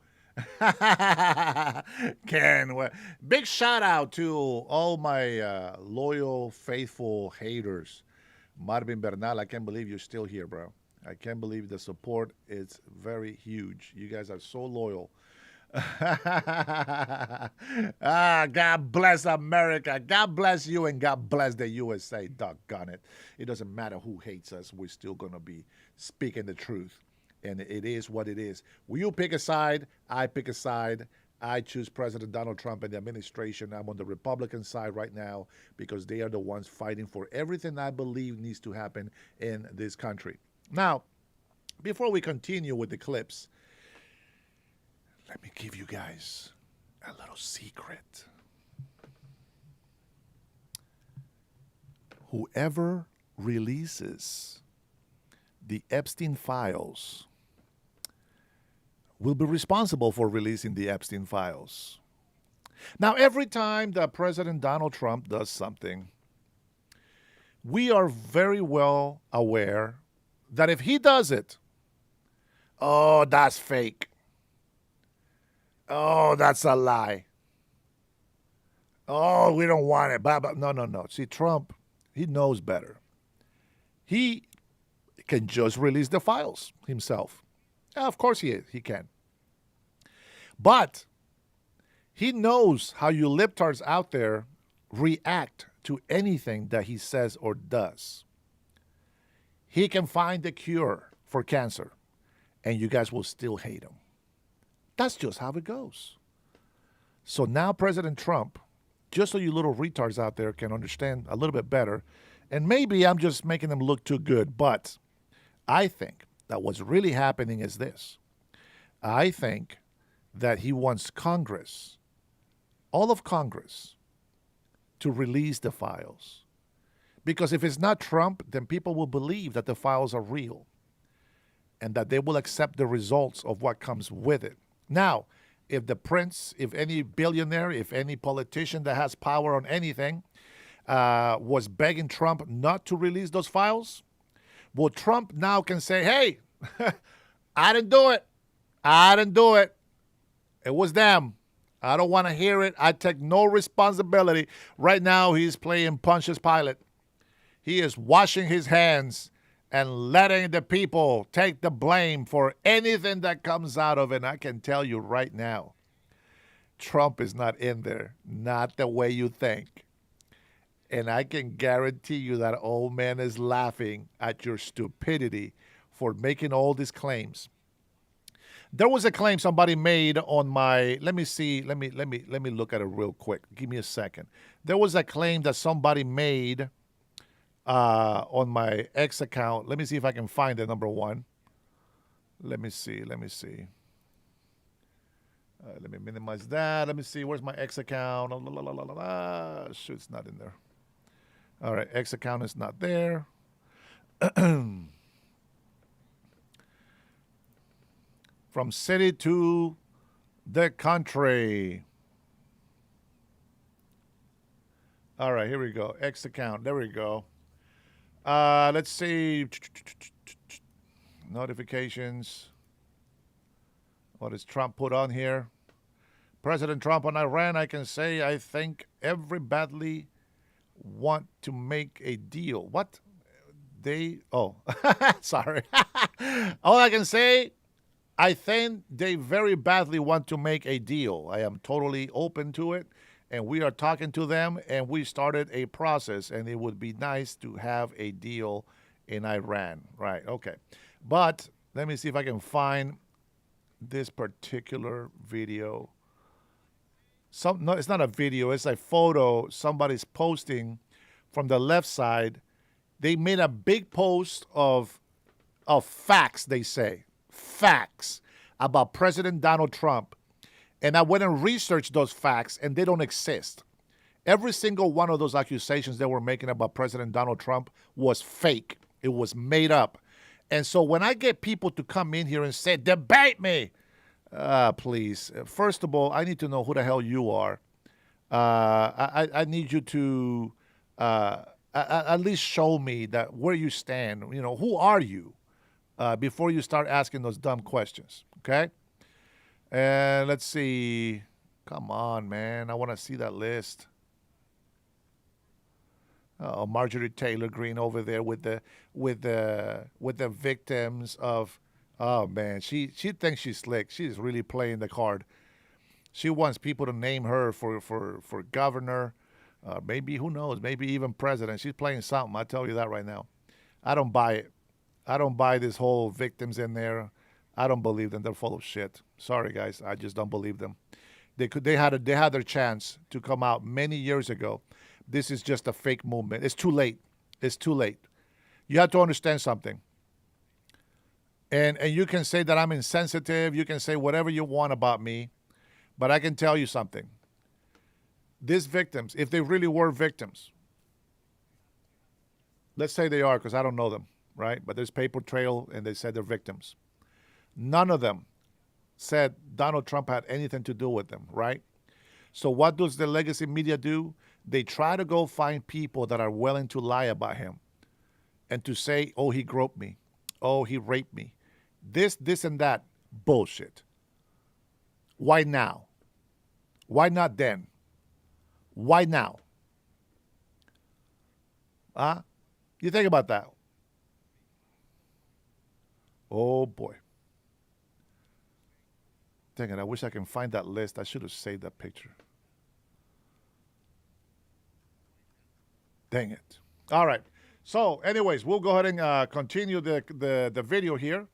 Big shout out to all my loyal, faithful haters. Marvin Bernal, I can't believe you're still here, bro. I can't believe the support is very huge. You guys are so loyal. God bless America. God bless you and God bless the USA. Doggone it. It doesn't matter who hates us. We're still going to be speaking the truth. And it is what it is. Will you pick a side? I pick a side. I choose President Donald Trump and the administration. I'm on the Republican side right now because they are the ones fighting for everything I believe needs to happen in this country. Now, before we continue with the clips, let me give you guys a little secret. Whoever releases the Epstein files will be responsible for releasing the Epstein files. Now, every time that President Donald Trump does something, we are very well aware that if he does it, oh, that's fake. Oh, that's a lie. Oh, we don't want it. Blah, blah. No. See, Trump, he knows better. He can just release the files himself. Of course he can. But he knows how you libtards out there react to anything that he says or does. He can find the cure for cancer, and you guys will still hate him. That's just how it goes. So now President Trump, just so you little retards out there can understand a little bit better, and maybe I'm just making them look too good, but I think that what's really happening is this. I think that he wants Congress, all of Congress, to release the files. Because if it's not Trump, then people will believe that the files are real and that they will accept the results of what comes with it. Now, if the prince, if any billionaire, if any politician that has power on anything was begging Trump not to release those files, well, Trump now can say, hey, I didn't do it. I didn't do it. It was them. I don't want to hear it. I take no responsibility. Right now, he's playing Pontius Pilate. He is washing his hands and letting the people take the blame for anything that comes out of it. And I can tell you right now, Trump is not in there. Not the way you think. And I can guarantee you that old man is laughing at your stupidity for making all these claims. There was a claim somebody made on my. Let me see. Let me look at it real quick. Give me a second. There was a claim that somebody made on my X account. Let me see if I can find it. Number one. Let me see. Let me see. Let me minimize that. Let me see. Where's my X account? Oh, la, la, la, la, la. Shoot, it's not in there. All right, X account is not there. From city to the country. All right, here we go. X account. There we go. Let's see. Notifications. What does Trump put on here? President Trump on Iran, I can say I think every badly want to make a deal. What? Sorry. All I can say, I think they very badly want to make a deal. I am totally open to it, and we are talking to them, and we started a process, and it would be nice to have a deal in Iran. Right, okay. But let me see if I can find this particular video. No, it's not a video. It's a photo somebody's posting from the left side. They made a big post of facts, they say. Facts about President Donald Trump. And I went and researched those facts, and they don't exist. Every single one of those accusations they were making about President Donald Trump was fake. It was made up. And so when I get people to come in here and say, debate me, please. First of all, I need to know who the hell you are. I need you to at least show me that where you stand. You know, who are you before you start asking those dumb questions, okay? And let's see. Come on, man. I want to see that list. Oh, Marjorie Taylor Greene over there with the victims of. Oh man, she thinks she's slick. She's really playing the card. She wants people to name her for governor, maybe, who knows, maybe even president. She's playing something. I tell you that right now. I don't buy it. I don't buy this whole victims in there. I don't believe them. They're full of shit. Sorry guys, I just don't believe them. They had their chance to come out many years ago. This is just a fake movement. It's too late. It's too late. You have to understand something. And you can say that I'm insensitive. You can say whatever you want about me. But I can tell you something. These victims, if they really were victims, let's say they are, because I don't know them, right? But there's paper trail, and they said they're victims. None of them said Donald Trump had anything to do with them, right? So what does the legacy media do? They try to go find people that are willing to lie about him and to say, oh, he groped me. Oh, he raped me. This, and that. Bullshit. Why now? Why not then? Why now? You think about that. Oh, boy. Dang it, I wish I can find that list. I should have saved that picture. Dang it. All right. So, anyways, we'll go ahead and continue the video here.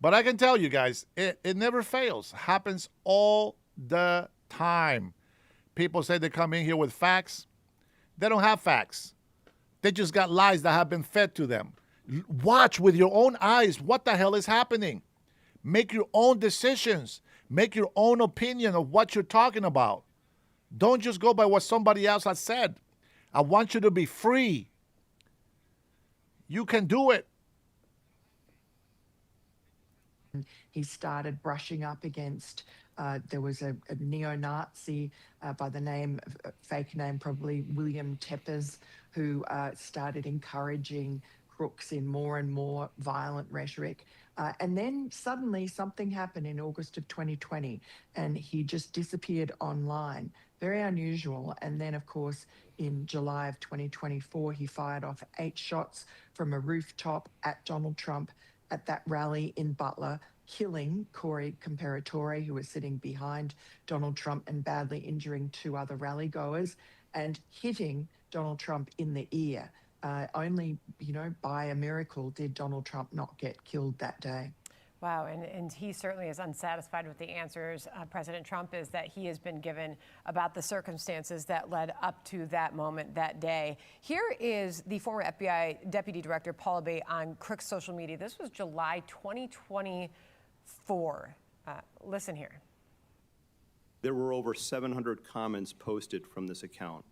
But I can tell you guys, it never fails. Happens all the time. People say they come in here with facts. They don't have facts. They just got lies that have been fed to them. Watch with your own eyes what the hell is happening. Make your own decisions. Make your own opinion of what you're talking about. Don't just go by what somebody else has said. I want you to be free. You can do it. He started brushing up against, there was a neo-Nazi by the name, fake name probably, William Tepes, who started encouraging crooks in more and more violent rhetoric. And then suddenly something happened in August of 2020 and he just disappeared online. Very unusual. And then, of course, in July of 2024, he fired off 8 shots from a rooftop at Donald Trump at that rally in Butler, killing Corey Comparatore, who was sitting behind Donald Trump, and badly injuring 2 other rally goers and hitting Donald Trump in the ear. Only, by a miracle did Donald Trump not get killed that day. Wow, and he certainly is unsatisfied with the answers President Trump is that he has been given about the circumstances that led up to that moment that day. Here is the former FBI Deputy Director Paul Abate on Crook's social media. This was July 2024. Listen here. There were over 700 comments posted from this account.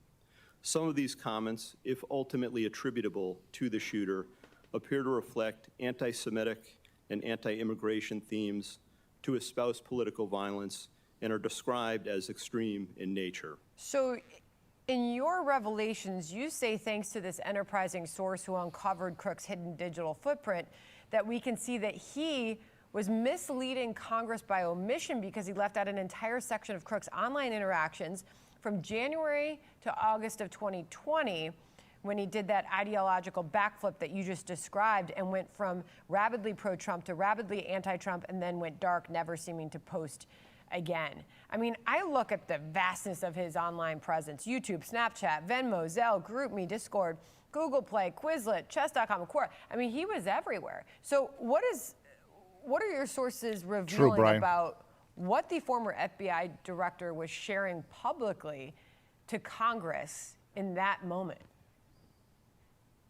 Some of these comments, if ultimately attributable to the shooter, appear to reflect anti-Semitic and anti-immigration themes, to espouse political violence, and are described as extreme in nature. So in your revelations, you say thanks to this enterprising source who uncovered Crook's hidden digital footprint, that we can see that he was misleading Congress by omission because he left out an entire section of Crook's online interactions from January to August of 2020, when he did that ideological backflip that you just described and went from rabidly pro-Trump to rabidly anti-Trump and then went dark, never seeming to post again. I mean, I look at the vastness of his online presence: YouTube, Snapchat, Venmo, Zelle, GroupMe, Discord, Google Play, Quizlet, Chess.com, Quora. I mean, he was everywhere. So what are your sources revealing about what the former FBI director was sharing publicly to Congress in that moment?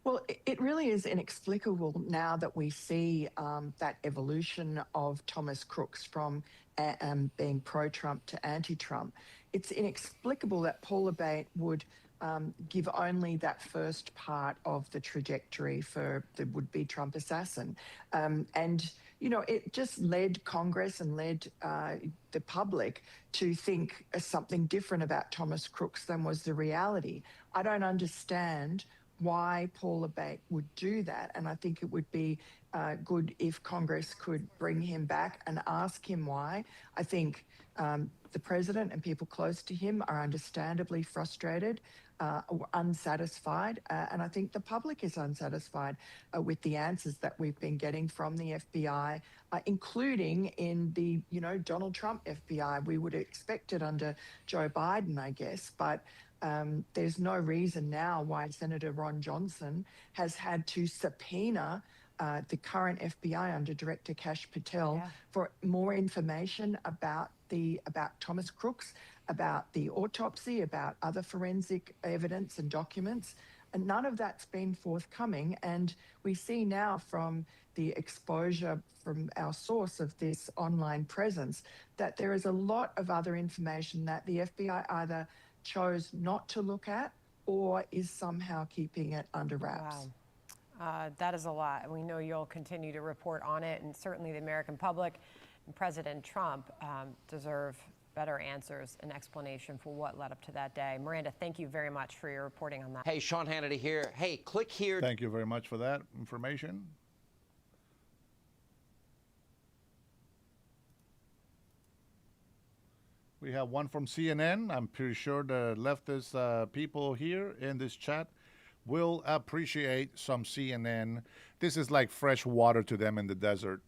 Well, it really is inexplicable now that we see that evolution of Thomas Crooks from being pro-Trump to anti-Trump. It's inexplicable that Paul Abate would give only that first part of the trajectory for the would-be Trump assassin. And, you know, it just led Congress and led the public to think something different about Thomas Crooks than was the reality. I don't understand why Paul Abate would do that. And I think it would be good if Congress could bring him back and ask him why. I think the president and people close to him are understandably frustrated or unsatisfied. And I think the public is unsatisfied with the answers that we've been getting from the FBI, including in the, you know, Donald Trump FBI. We would expect it under Joe Biden, I guess, but there's no reason now why Senator Ron Johnson has had to subpoena the current FBI under Director Kash Patel for more information about Thomas Crooks, about the autopsy, about other forensic evidence and documents. And none of that's been forthcoming. And we see now from the exposure from our source of this online presence that there is a lot of other information that the FBI either chose not to look at or is somehow keeping it under wraps. Wow. That is a lot. We know you'll continue to report on it, and certainly the American public and President Trump deserve better answers and explanation for what led up to that day. Miranda, thank you very much for your reporting on that. Hey, Sean Hannity here. Hey, click here. Thank you very much for that information. We have one from CNN. I'm pretty sure the leftist people here in this chat will appreciate some CNN. This is like fresh water to them in the desert.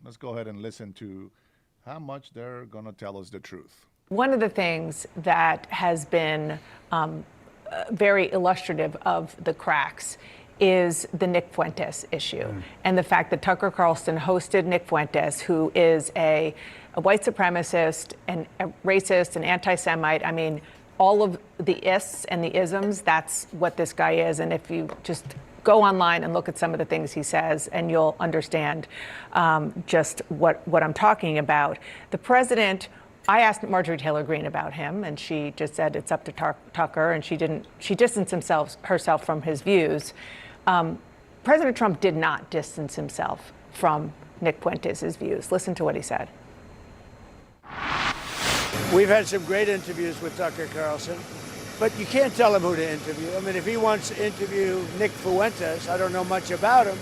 Let's go ahead and listen to how much they're going to tell us the truth. One of the things that has been very illustrative of the cracks is the Nick Fuentes issue and the fact that Tucker Carlson hosted Nick Fuentes, who is a white supremacist and a racist and anti-Semite. I mean, all of the ists and the isms, that's what this guy is. And if you just go online and look at some of the things he says, and you'll understand just what I'm talking about. The president, I asked Marjorie Taylor Greene about him, and she just said it's up to Tucker, and she distanced herself from his views. President Trump did not distance himself from Nick Fuentes' views. Listen to what he said. We've had some great interviews with Tucker Carlson, but you can't tell him who to interview. I mean, if he wants to interview Nick Fuentes, I don't know much about him,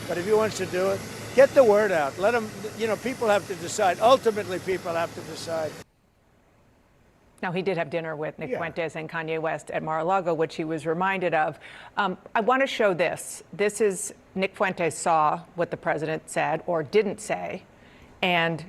but if he wants to do it, get the word out. Let him, you know, people have to decide. Ultimately, people have to decide. Now, he did have dinner with Nick Fuentes and Kanye West at Mar-a-Lago, which he was reminded of. I want to show this. This is Nick Fuentes saw what the president said or didn't say, and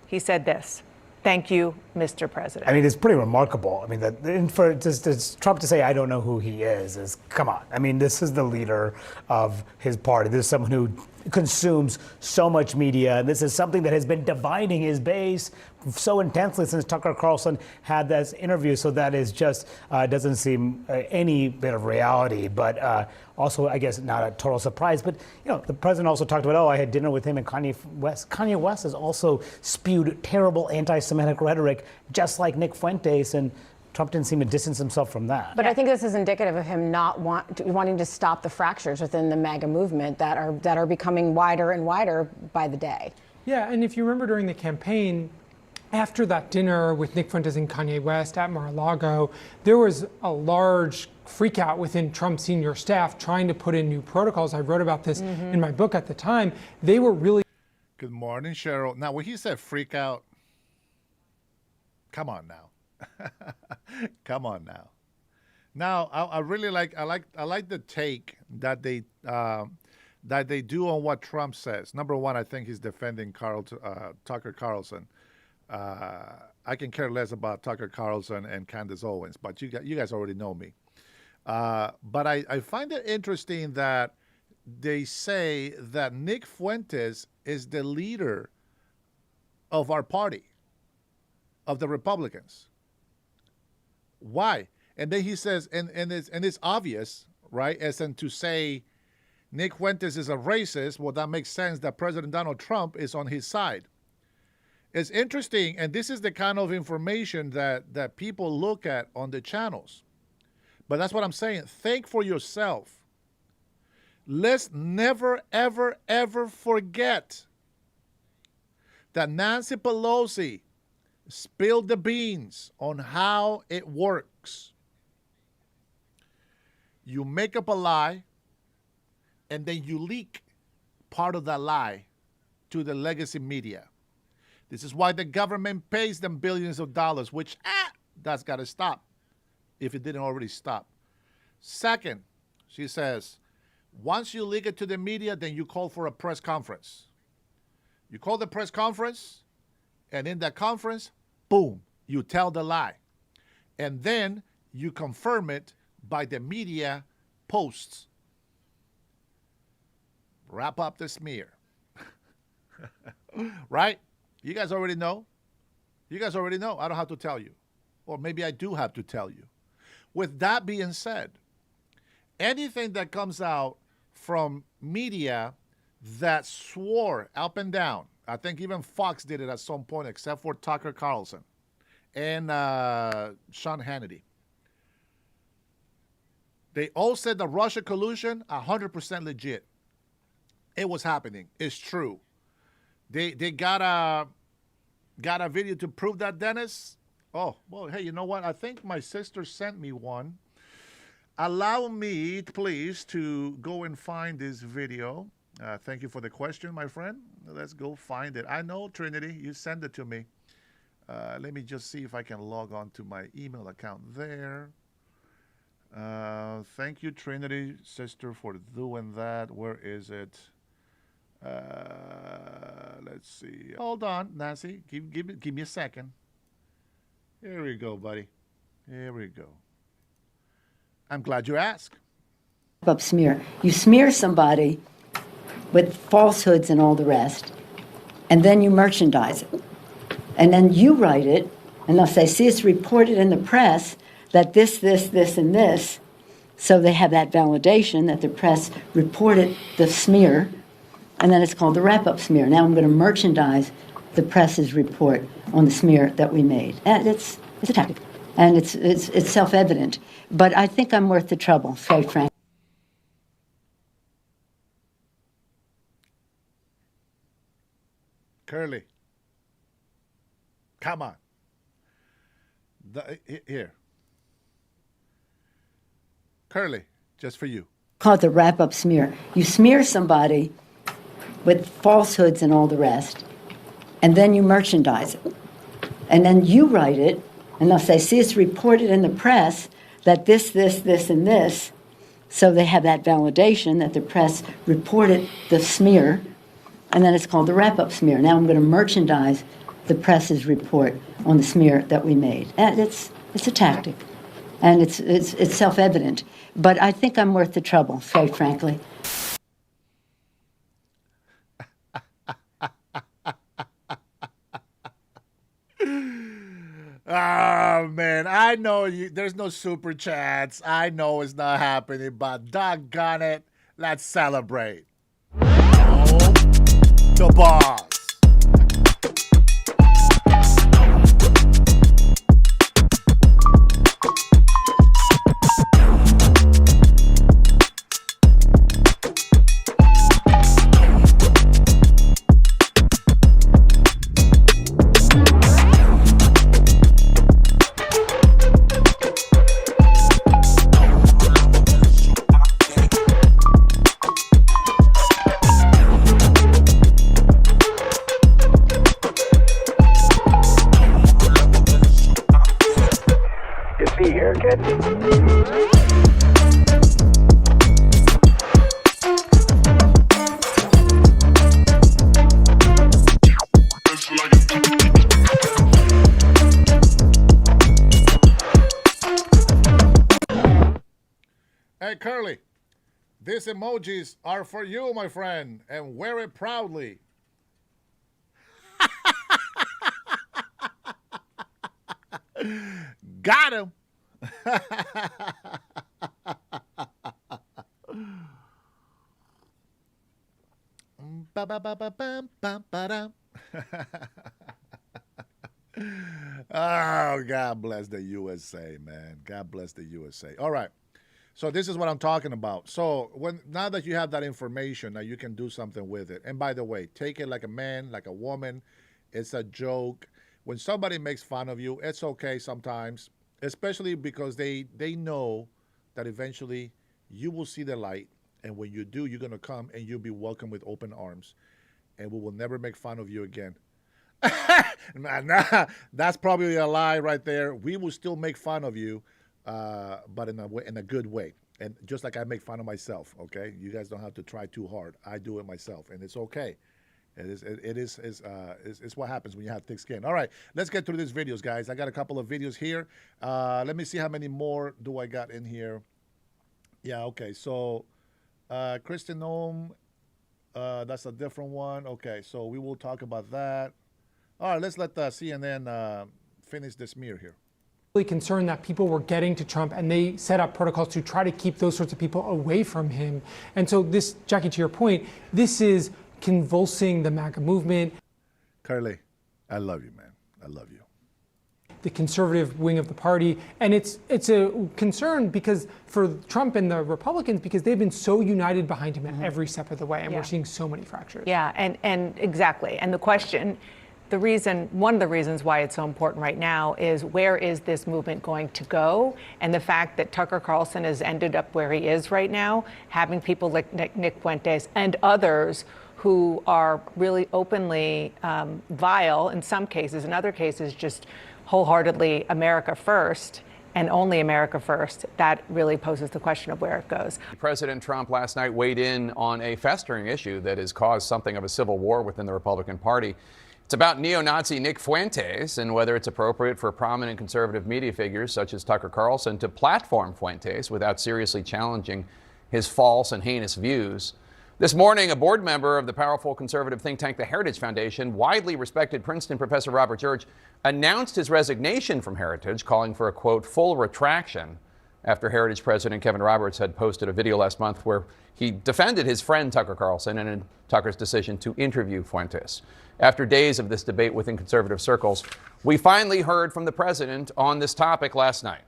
he said this. Thank you, Mr. President. I mean, it's pretty remarkable. I mean, for Trump to say, I don't know who he is come on. I mean, this is the leader of his party. This is someone who consumes so much media. This is something that has been dividing his base so intensely since Tucker Carlson had this interview. So that is just doesn't seem any bit of reality, but also, I guess, not a total surprise. But, you know, the president also talked about, I had dinner with him and Kanye West. Kanye West has also spewed terrible anti-Semitic rhetoric, just like Nick Fuentes, and Trump didn't seem to distance himself from that. But I think this is indicative of him not wanting to stop the fractures within the MAGA movement that are becoming wider and wider by the day. Yeah, and if you remember during the campaign, after that dinner with Nick Fuentes and Kanye West at Mar-a-Lago, there was a large freakout within Trump's senior staff trying to put in new protocols. I wrote about this in my book at the time. They were really... Good morning, Cheryl. Now, when he said freak out, come on now. Come on now. Now, I really like the take that they do on what Trump says. Number one, I think he's defending Tucker Carlson. I can care less about Tucker Carlson and Candace Owens, but you guys already know me. But I find it interesting that they say that Nick Fuentes is the leader of our party, of the Republicans. Why? And then he says, and it's obvious, right? As in to say Nick Fuentes is a racist, well, that makes sense that President Donald Trump is on his side. It's interesting, and this is the kind of information that people look at on the channels. But that's what I'm saying. Think for yourself. Let's never, ever, ever forget that Nancy Pelosi spilled the beans on how it works. You make up a lie, and then you leak part of that lie to the legacy media. This is why the government pays them billions of dollars, which, that's got to stop if it didn't already stop. Second, she says, once you leak it to the media, then you call for a press conference. You call the press conference, and in that conference, boom, you tell the lie. And then you confirm it by the media posts. Wrap up the smear. Right? You guys already know. You guys already know. I don't have to tell you. Or maybe I do have to tell you. With that being said, anything that comes out from media that swore up and down, I think even Fox did it at some point, except for Tucker Carlson and Sean Hannity. They all said the Russia collusion, 100% legit. It was happening. It's true. They got a video to prove that, Dennis. Oh, well, hey, you know what? I think my sister sent me one. Allow me, please, to go and find this video. Thank you for the question, my friend. Let's go find it. I know, Trinity, you send it to me. Let me just see if I can log on to my email account there. Thank you, Trinity, sister, for doing that. Where is it? Let's see. Hold on, Nancy. Give me a second. Here we go, buddy. Here we go. I'm glad you asked. Up smear. You smear somebody with falsehoods and all the rest, and then you merchandise it. And then you write it, and they'll say, see, it's reported in the press that this, and this. So they have that validation that the press reported the smear, and then it's called the wrap-up smear. Now I'm going to merchandise the press's report on the smear that we made. And it's a tactic, and it's self-evident. But I think I'm worth the trouble, very frank. Curly, come on. Here. Curly, just for you. Called the wrap-up smear. You smear somebody with falsehoods and all the rest, and then you merchandise it. And then you write it, and they'll say, see, it's reported in the press that this, and this. So they have that validation that the press reported the smear, and then it's called the wrap-up smear. Now I'm going to merchandise the press's report on the smear that we made. And it's a tactic, and it's self-evident. But I think I'm worth the trouble, very frankly. I know there's no super chats. I know it's not happening, but doggone it, let's celebrate. Oh, the boss. Hey, Curly, these emojis are for you, my friend, and wear it proudly. Got him. Oh, God bless the USA, man. God bless the USA. All right. So this is what I'm talking about. So now that you have that information, now you can do something with it. And by the way, take it like a man, like a woman. It's a joke. When somebody makes fun of you, it's okay sometimes, especially because they know that eventually you will see the light. And when you do, you're going to come and you'll be welcomed with open arms. And we will never make fun of you again. Nah, that's probably a lie right there. We will still make fun of you, but in a good way. And just like I make fun of myself, okay? You guys don't have to try too hard. I do it myself, and it's okay. It's what happens when you have thick skin. All right, let's get through these videos, guys. I got a couple of videos here. Let me see how many more do I got in here. Yeah, okay. So, Kristen Ohm, that's a different one. Okay, so we will talk about that. All right, let's let CNN finish the smear here. Really concerned that people were getting to Trump, and they set up protocols to try to keep those sorts of people away from him. And so this, Jackie, to your point, this is convulsing the MAGA movement. Carly, I love you, man. I love you. The conservative wing of the party. And it's a concern because for Trump and the Republicans, because they've been so united behind him at every step of the way, and we're seeing so many fractures. Yeah, and exactly. And the question, one of the reasons why it's so important right now is where is this movement going to go? And the fact that Tucker Carlson has ended up where he is right now, having people like Nick Fuentes and others who are really openly vile in some cases, in other cases just wholeheartedly America first and only America first, that really poses the question of where it goes. President Trump last night weighed in on a festering issue that has caused something of a civil war within the Republican Party. It's about neo-Nazi Nick Fuentes and whether it's appropriate for prominent conservative media figures such as Tucker Carlson to platform Fuentes without seriously challenging his false and heinous views. This morning, a board member of the powerful conservative think tank, the Heritage Foundation, widely respected Princeton professor Robert George, announced his resignation from Heritage, calling for a, quote, full retraction after Heritage President Kevin Roberts had posted a video last month where he defended his friend Tucker Carlson and Tucker's decision to interview Fuentes. After days of this debate within conservative circles, we finally heard from the president on this topic last night.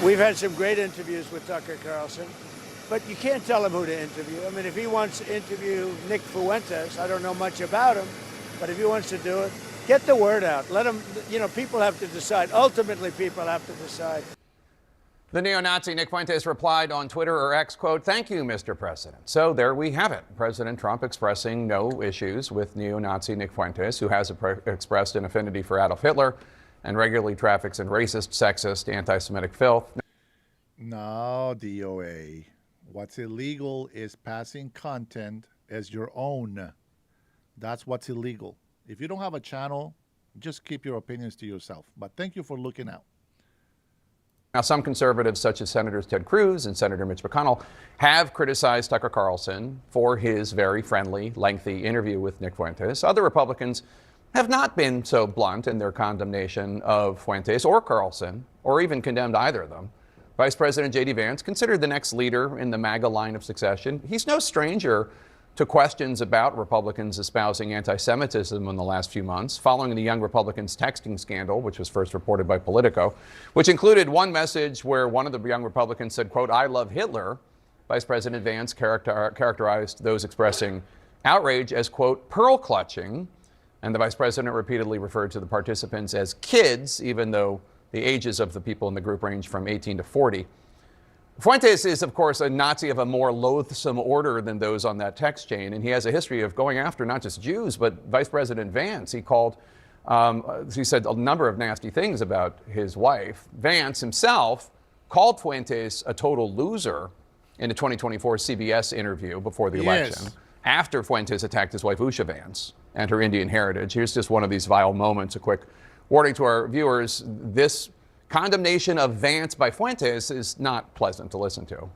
We've had some great interviews with Tucker Carlson, but you can't tell him who to interview. I mean, if he wants to interview Nick Fuentes, I don't know much about him, but if he wants to do it, get the word out. Let him, people have to decide. Ultimately, people have to decide. The neo-Nazi Nick Fuentes replied on Twitter or X, quote, "Thank you, Mr. President." So there we have it. President Trump expressing no issues with neo-Nazi Nick Fuentes, who has expressed an affinity for Adolf Hitler and regularly traffics in racist, sexist, anti-Semitic filth. No, DOA. What's illegal is passing content as your own. That's what's illegal. If you don't have a channel, just keep your opinions to yourself. But thank you for looking out. Now, some conservatives, such as Senators Ted Cruz and Senator Mitch McConnell, have criticized Tucker Carlson for his very friendly, lengthy interview with Nick Fuentes. Other Republicans have not been so blunt in their condemnation of Fuentes or Carlson, or even condemned either of them. Vice President J.D. Vance, considered the next leader in the MAGA line of succession, he's no stranger to questions about Republicans espousing anti-Semitism in the last few months, following the young Republicans' texting scandal, which was first reported by Politico, which included one message where one of the young Republicans said, quote, "I love Hitler." Vice President Vance characterized those expressing outrage as, quote, "pearl clutching," and the vice president repeatedly referred to the participants as kids, even though the ages of the people in the group range from 18 to 40. Fuentes is, of course, a Nazi of a more loathsome order than those on that text chain, and he has a history of going after not just Jews, but Vice President Vance. He said a number of nasty things about his wife. Vance himself called Fuentes a total loser in a 2024 CBS interview before the election, after Fuentes attacked his wife, Usha Vance, and her Indian heritage. Here's just one of these vile moments. A quick warning to our viewers. This condemnation of Vance by Fuentes is not pleasant to listen to.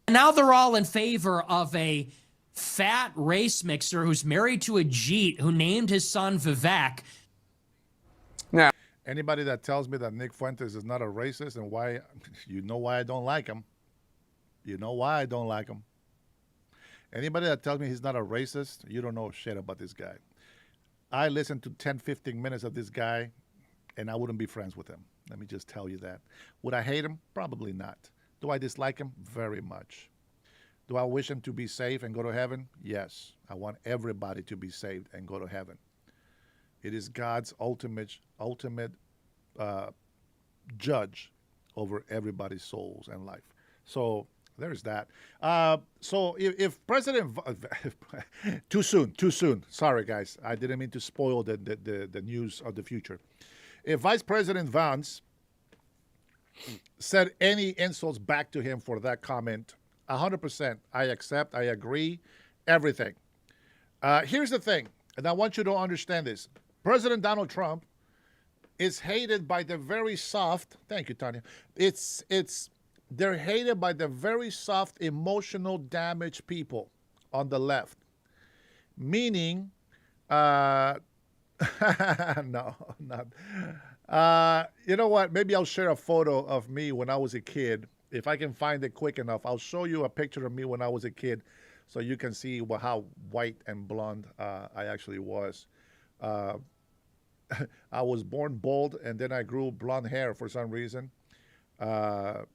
Now they're all in favor of a fat race mixer who's married to a Jeet who named his son Vivek. Now, anybody that tells me that Nick Fuentes is not a racist and why, you know why I don't like him. You know why I don't like him. Anybody that tells me he's not a racist, you don't know shit about this guy. I listened to 10, 15 minutes of this guy, and I wouldn't be friends with him. Let me just tell you that. Would I hate him? Probably not. Do I dislike him? Very much. Do I wish him to be safe and go to heaven? Yes. I want everybody to be saved and go to heaven. It is God's ultimate judge over everybody's souls and life. So there's that. So if President... too soon. Sorry, guys. I didn't mean to spoil the news of the future. If Vice President Vance said any insults back to him for that comment, 100%, I accept, I agree, everything. Here's the thing, and I want you to understand this. President Donald Trump is hated by the very soft, thank you, Tanya, they're hated by the very soft, emotional, damaged people on the left. Meaning, no, not. You know what? Maybe I'll share a photo of me when I was a kid. If I can find it quick enough, I'll show you a picture of me when I was a kid so you can see how white and blonde I actually was. I was born bald, and then I grew blonde hair for some reason. The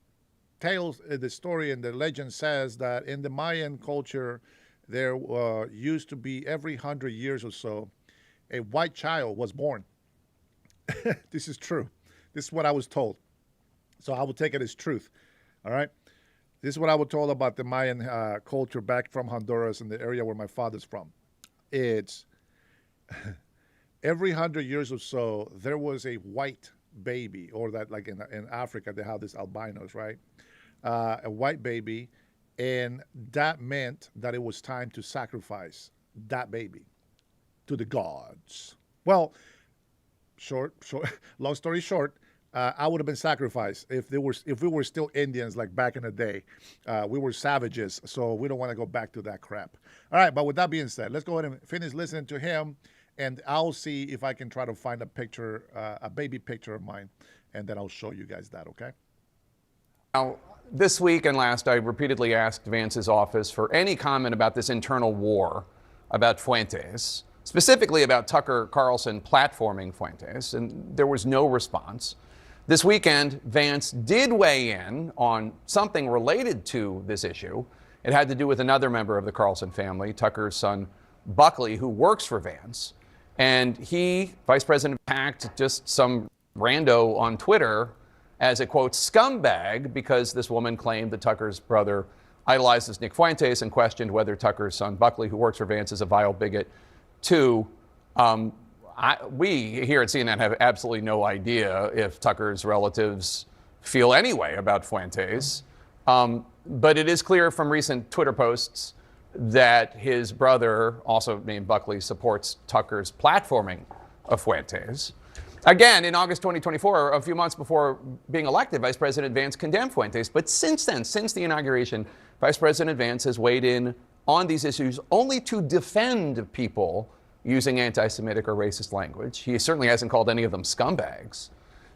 story and the legend says that in the Mayan culture, there used to be every 100 years or so, a white child was born. This is true. This is what I was told. So I will take it as truth. All right? This is what I was told about the Mayan culture back from Honduras and the area where my father's from. It's every 100 years or so, there was a white baby, or that like in Africa, they have these albinos, right? A white baby, and that meant that it was time to sacrifice that baby to the gods. Well, long story short, I would have been sacrificed if we were still Indians like back in the day. We were savages, so we don't want to go back to that crap. All right, but with that being said, let's go ahead and finish listening to him, and I'll see if I can try to find a picture, a baby picture of mine, and then I'll show you guys that, okay? Now, this week and last, I repeatedly asked Vance's office for any comment about this internal war about Fuentes, specifically about Tucker Carlson platforming Fuentes, and there was no response. This weekend, Vance did weigh in on something related to this issue. It had to do with another member of the Carlson family, Tucker's son, Buckley, who works for Vance. And he, Vice President, attacked just some rando on Twitter as a, quote, scumbag, because this woman claimed that Tucker's brother idolizes Nick Fuentes and questioned whether Tucker's son, Buckley, who works for Vance, is a vile bigot, too. We here at CNN have absolutely no idea if Tucker's relatives feel any way about Fuentes. But it is clear from recent Twitter posts that his brother, also named Buckley, supports Tucker's platforming of Fuentes. Again, in August 2024, a few months before being elected, Vice President Vance condemned Fuentes. But since then, since the inauguration, Vice President Vance has weighed in on these issues only to defend people using anti-Semitic or racist language. He certainly hasn't called any of them scumbags.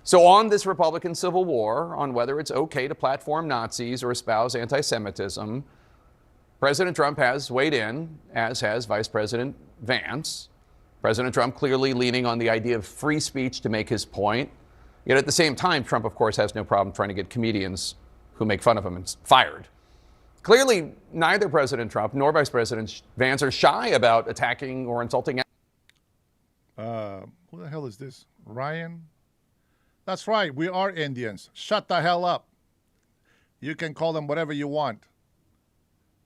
So on this Republican civil war, on whether it's okay to platform Nazis or espouse anti-Semitism, President Trump has weighed in, as has Vice President Vance. President Trump clearly leaning on the idea of free speech to make his point. Yet at the same time, Trump, of course, has no problem trying to get comedians who make fun of him fired. Clearly, neither President Trump nor Vice President Vance are shy about attacking or insulting. Who the hell is this? Ryan? That's right. We are Indians. Shut the hell up. You can call them whatever you want.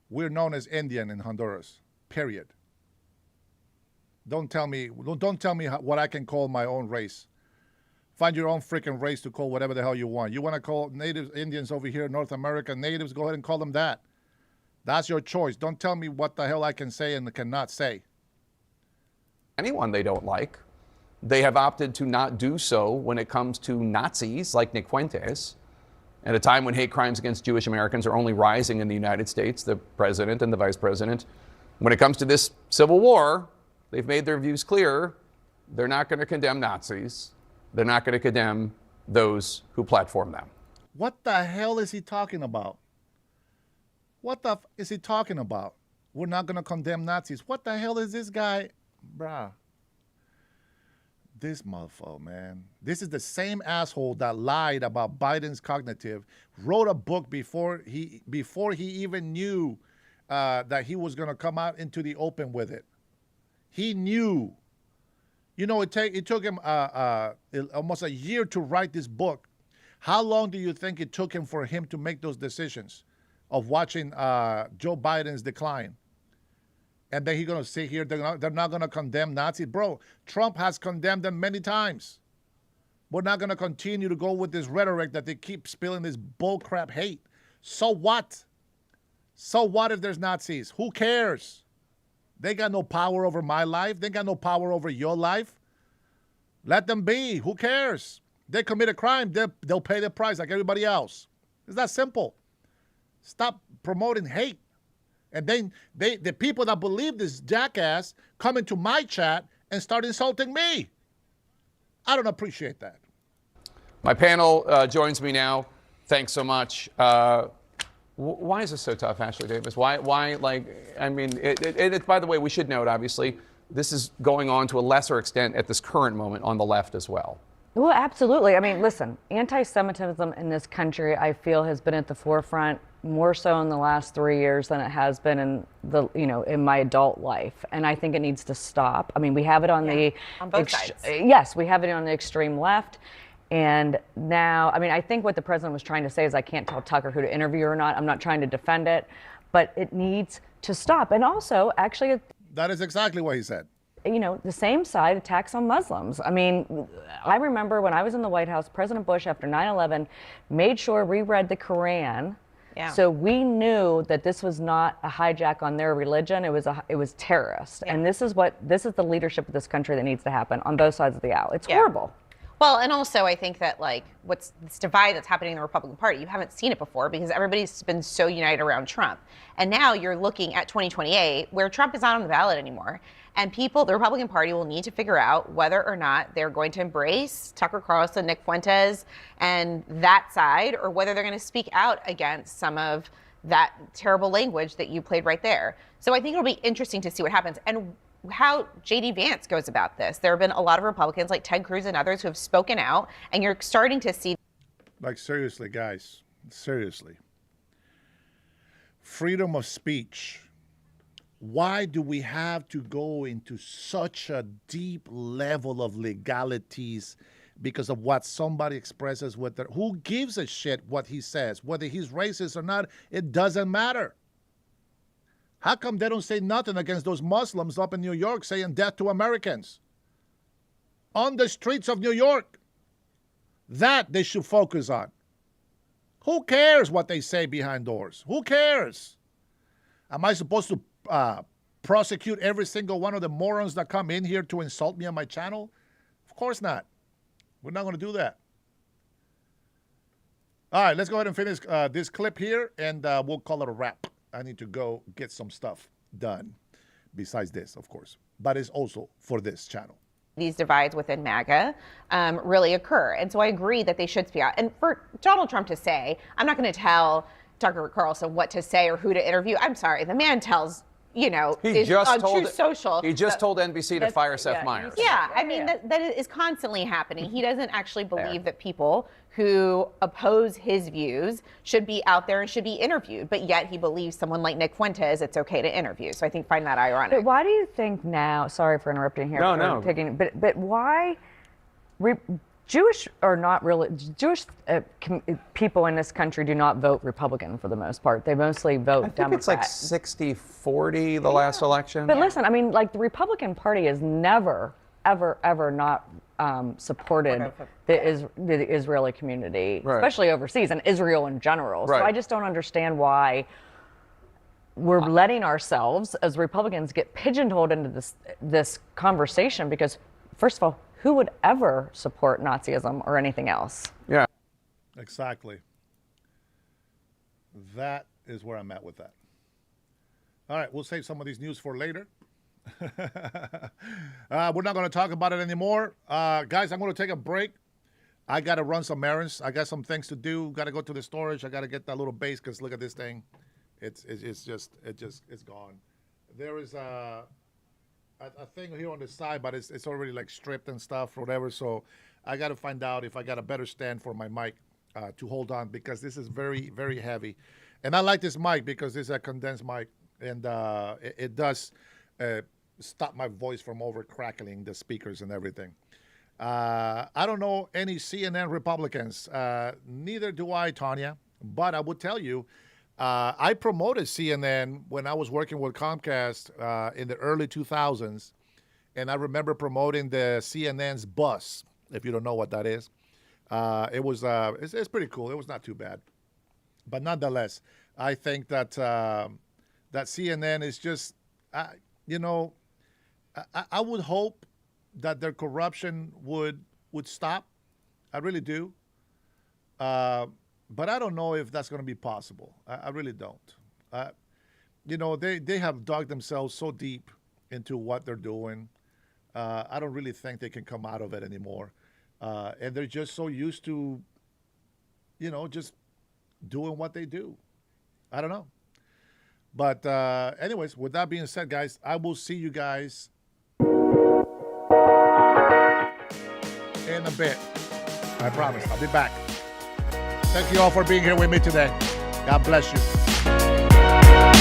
We're known as Indian in Honduras. Period. Don't tell me what I can call my own race. Find your own freaking race to call whatever the hell you want. You want to call natives, Indians over here in North America, natives, go ahead and call them that. That's your choice. Don't tell me what the hell I can say and cannot say. Anyone they don't like. They have opted to not do so when it comes to Nazis like Nick Fuentes. At a time when hate crimes against Jewish Americans are only rising in the United States, the president and the vice president, when it comes to this civil war, they've made their views clear. They're not going to condemn Nazis. They're not going to condemn those who platform them. What the hell is he talking about? What the is he talking about? We're not going to condemn Nazis. What the hell is this guy? Bruh. This motherfucker, man. This is the same asshole that lied about Biden's cognitive, wrote a book before he even knew that he was going to come out into the open with it. He knew. You know, it took him almost a year to write this book. How long do you think it took him for him to make those decisions of watching Joe Biden's decline? And then he's going to sit here, they're not going to condemn Nazis. Bro, Trump has condemned them many times. We're not going to continue to go with this rhetoric that they keep spilling this bullcrap hate. So what? So what if there's Nazis? Who cares? They got no power over my life. They got no power over your life. Let them be. Who cares? They commit a crime, they'll pay the price like everybody else. It's that simple. Stop promoting hate. And then the people that believe this jackass come into my chat and start insulting me. I don't appreciate that. My panel joins me now. Thanks so much. Why is this so tough, Ashley Davis? Why like, I mean, by the way, we should note, obviously, this is going on to a lesser extent at this current moment on the left as well. Well, absolutely. I mean, listen, anti-Semitism in this country, I feel, has been at the forefront more so in the last 3 years than it has been in my adult life. And I think it needs to stop. I mean, we have it on both sides. Yes, we have it on the extreme left. And now, I mean, I think what the president was trying to say is I can't tell Tucker who to interview or not. I'm not trying to defend it, but it needs to stop. And also, actually, that is exactly what he said. You know, the same side attacks on Muslims. I mean, I remember when I was in the White House, President Bush, after 9/11, made sure we read the Quran. Yeah. So we knew that this was not a hijack on their religion. It was terrorist. Yeah. And this is the leadership of this country that needs to happen on both sides of the aisle. It's horrible. Well, and also I think that like what's this divide that's happening in the Republican Party, you haven't seen it before because everybody's been so united around Trump. And now you're looking at 2028 where Trump is not on the ballot anymore. And people, the Republican Party will need to figure out whether or not they're going to embrace Tucker Carlson, Nick Fuentes, and that side, or whether they're going to speak out against some of that terrible language that you played right there. So I think it'll be interesting to see what happens. And how J.D. Vance goes about this. There have been a lot of Republicans like Ted Cruz and others who have spoken out, and you're starting to see. Like, seriously, guys, seriously. Freedom of speech. Why do we have to go into such a deep level of legalities because of what somebody expresses with their, who gives a shit what he says? Whether he's racist or not, it doesn't matter. How come they don't say nothing against those Muslims up in New York saying death to Americans? On the streets of New York. That they should focus on. Who cares what they say behind doors? Who cares? Am I supposed to prosecute every single one of the morons that come in here to insult me on my channel? Of course not. We're not going to do that. All right, let's go ahead and finish this clip here, and we'll call it a wrap. I need to go get some stuff done besides this, of course. But it's also for this channel. These divides within MAGA really occur. And so I agree that they should speak out. And for Donald Trump to say, I'm not going to tell Tucker Carlson what to say or who to interview. I'm sorry, the man tells, He is just on told Truth Social. He just told NBC to fire Seth Meyers. Yeah, I mean, that is constantly happening. He doesn't actually believe that people who oppose his views should be out there and should be interviewed, but yet he believes someone like Nick Fuentes, it's okay to interview. So I find that ironic. But why do you think now, sorry for interrupting here. No. But why Jewish or not really, Jewish people in this country do not vote Republican for the most part. They mostly vote I think Democrat. it's like 60-40 the last election. But listen, I mean, like the Republican Party has never, ever not supported the Israeli community, especially overseas, and Israel in general. So I just don't understand why we're letting ourselves as Republicans get pigeonholed into this conversation, because first of all, who would ever support Nazism or anything else? Yeah. Exactly. That is where I'm at with that. All right, we'll save some of these news for later. We're not going to talk about it anymore. Guys, I'm going to take a break. I got to run some errands. I got some things to do. Got to go to the storage. I got to get that little base because look at this thing. It's gone. There is a thing here on the side, but it's already like stripped and stuff or whatever. So I got to find out if I got a better stand for my mic to hold on, because this is very, very heavy. And I like this mic because it's a condensed mic, and it does stop my voice from over crackling the speakers and everything. I don't know any CNN Republicans. Neither do I, Tanya. But I would tell you, I promoted CNN when I was working with Comcast in the early 2000s. And I remember promoting the CNN's bus, if you don't know what that is. It was it's pretty cool. It was not too bad. But nonetheless, I think that that CNN is just, I would hope that their corruption would stop. I really do. But I don't know if that's going to be possible. I really don't. They have dug themselves so deep into what they're doing. I don't really think they can come out of it anymore. And they're just so used to, just doing what they do. I don't know. But anyways, with that being said, guys, I will see you guys in a bit. I promise. I'll be back. Thank you all for being here with me today. God bless you.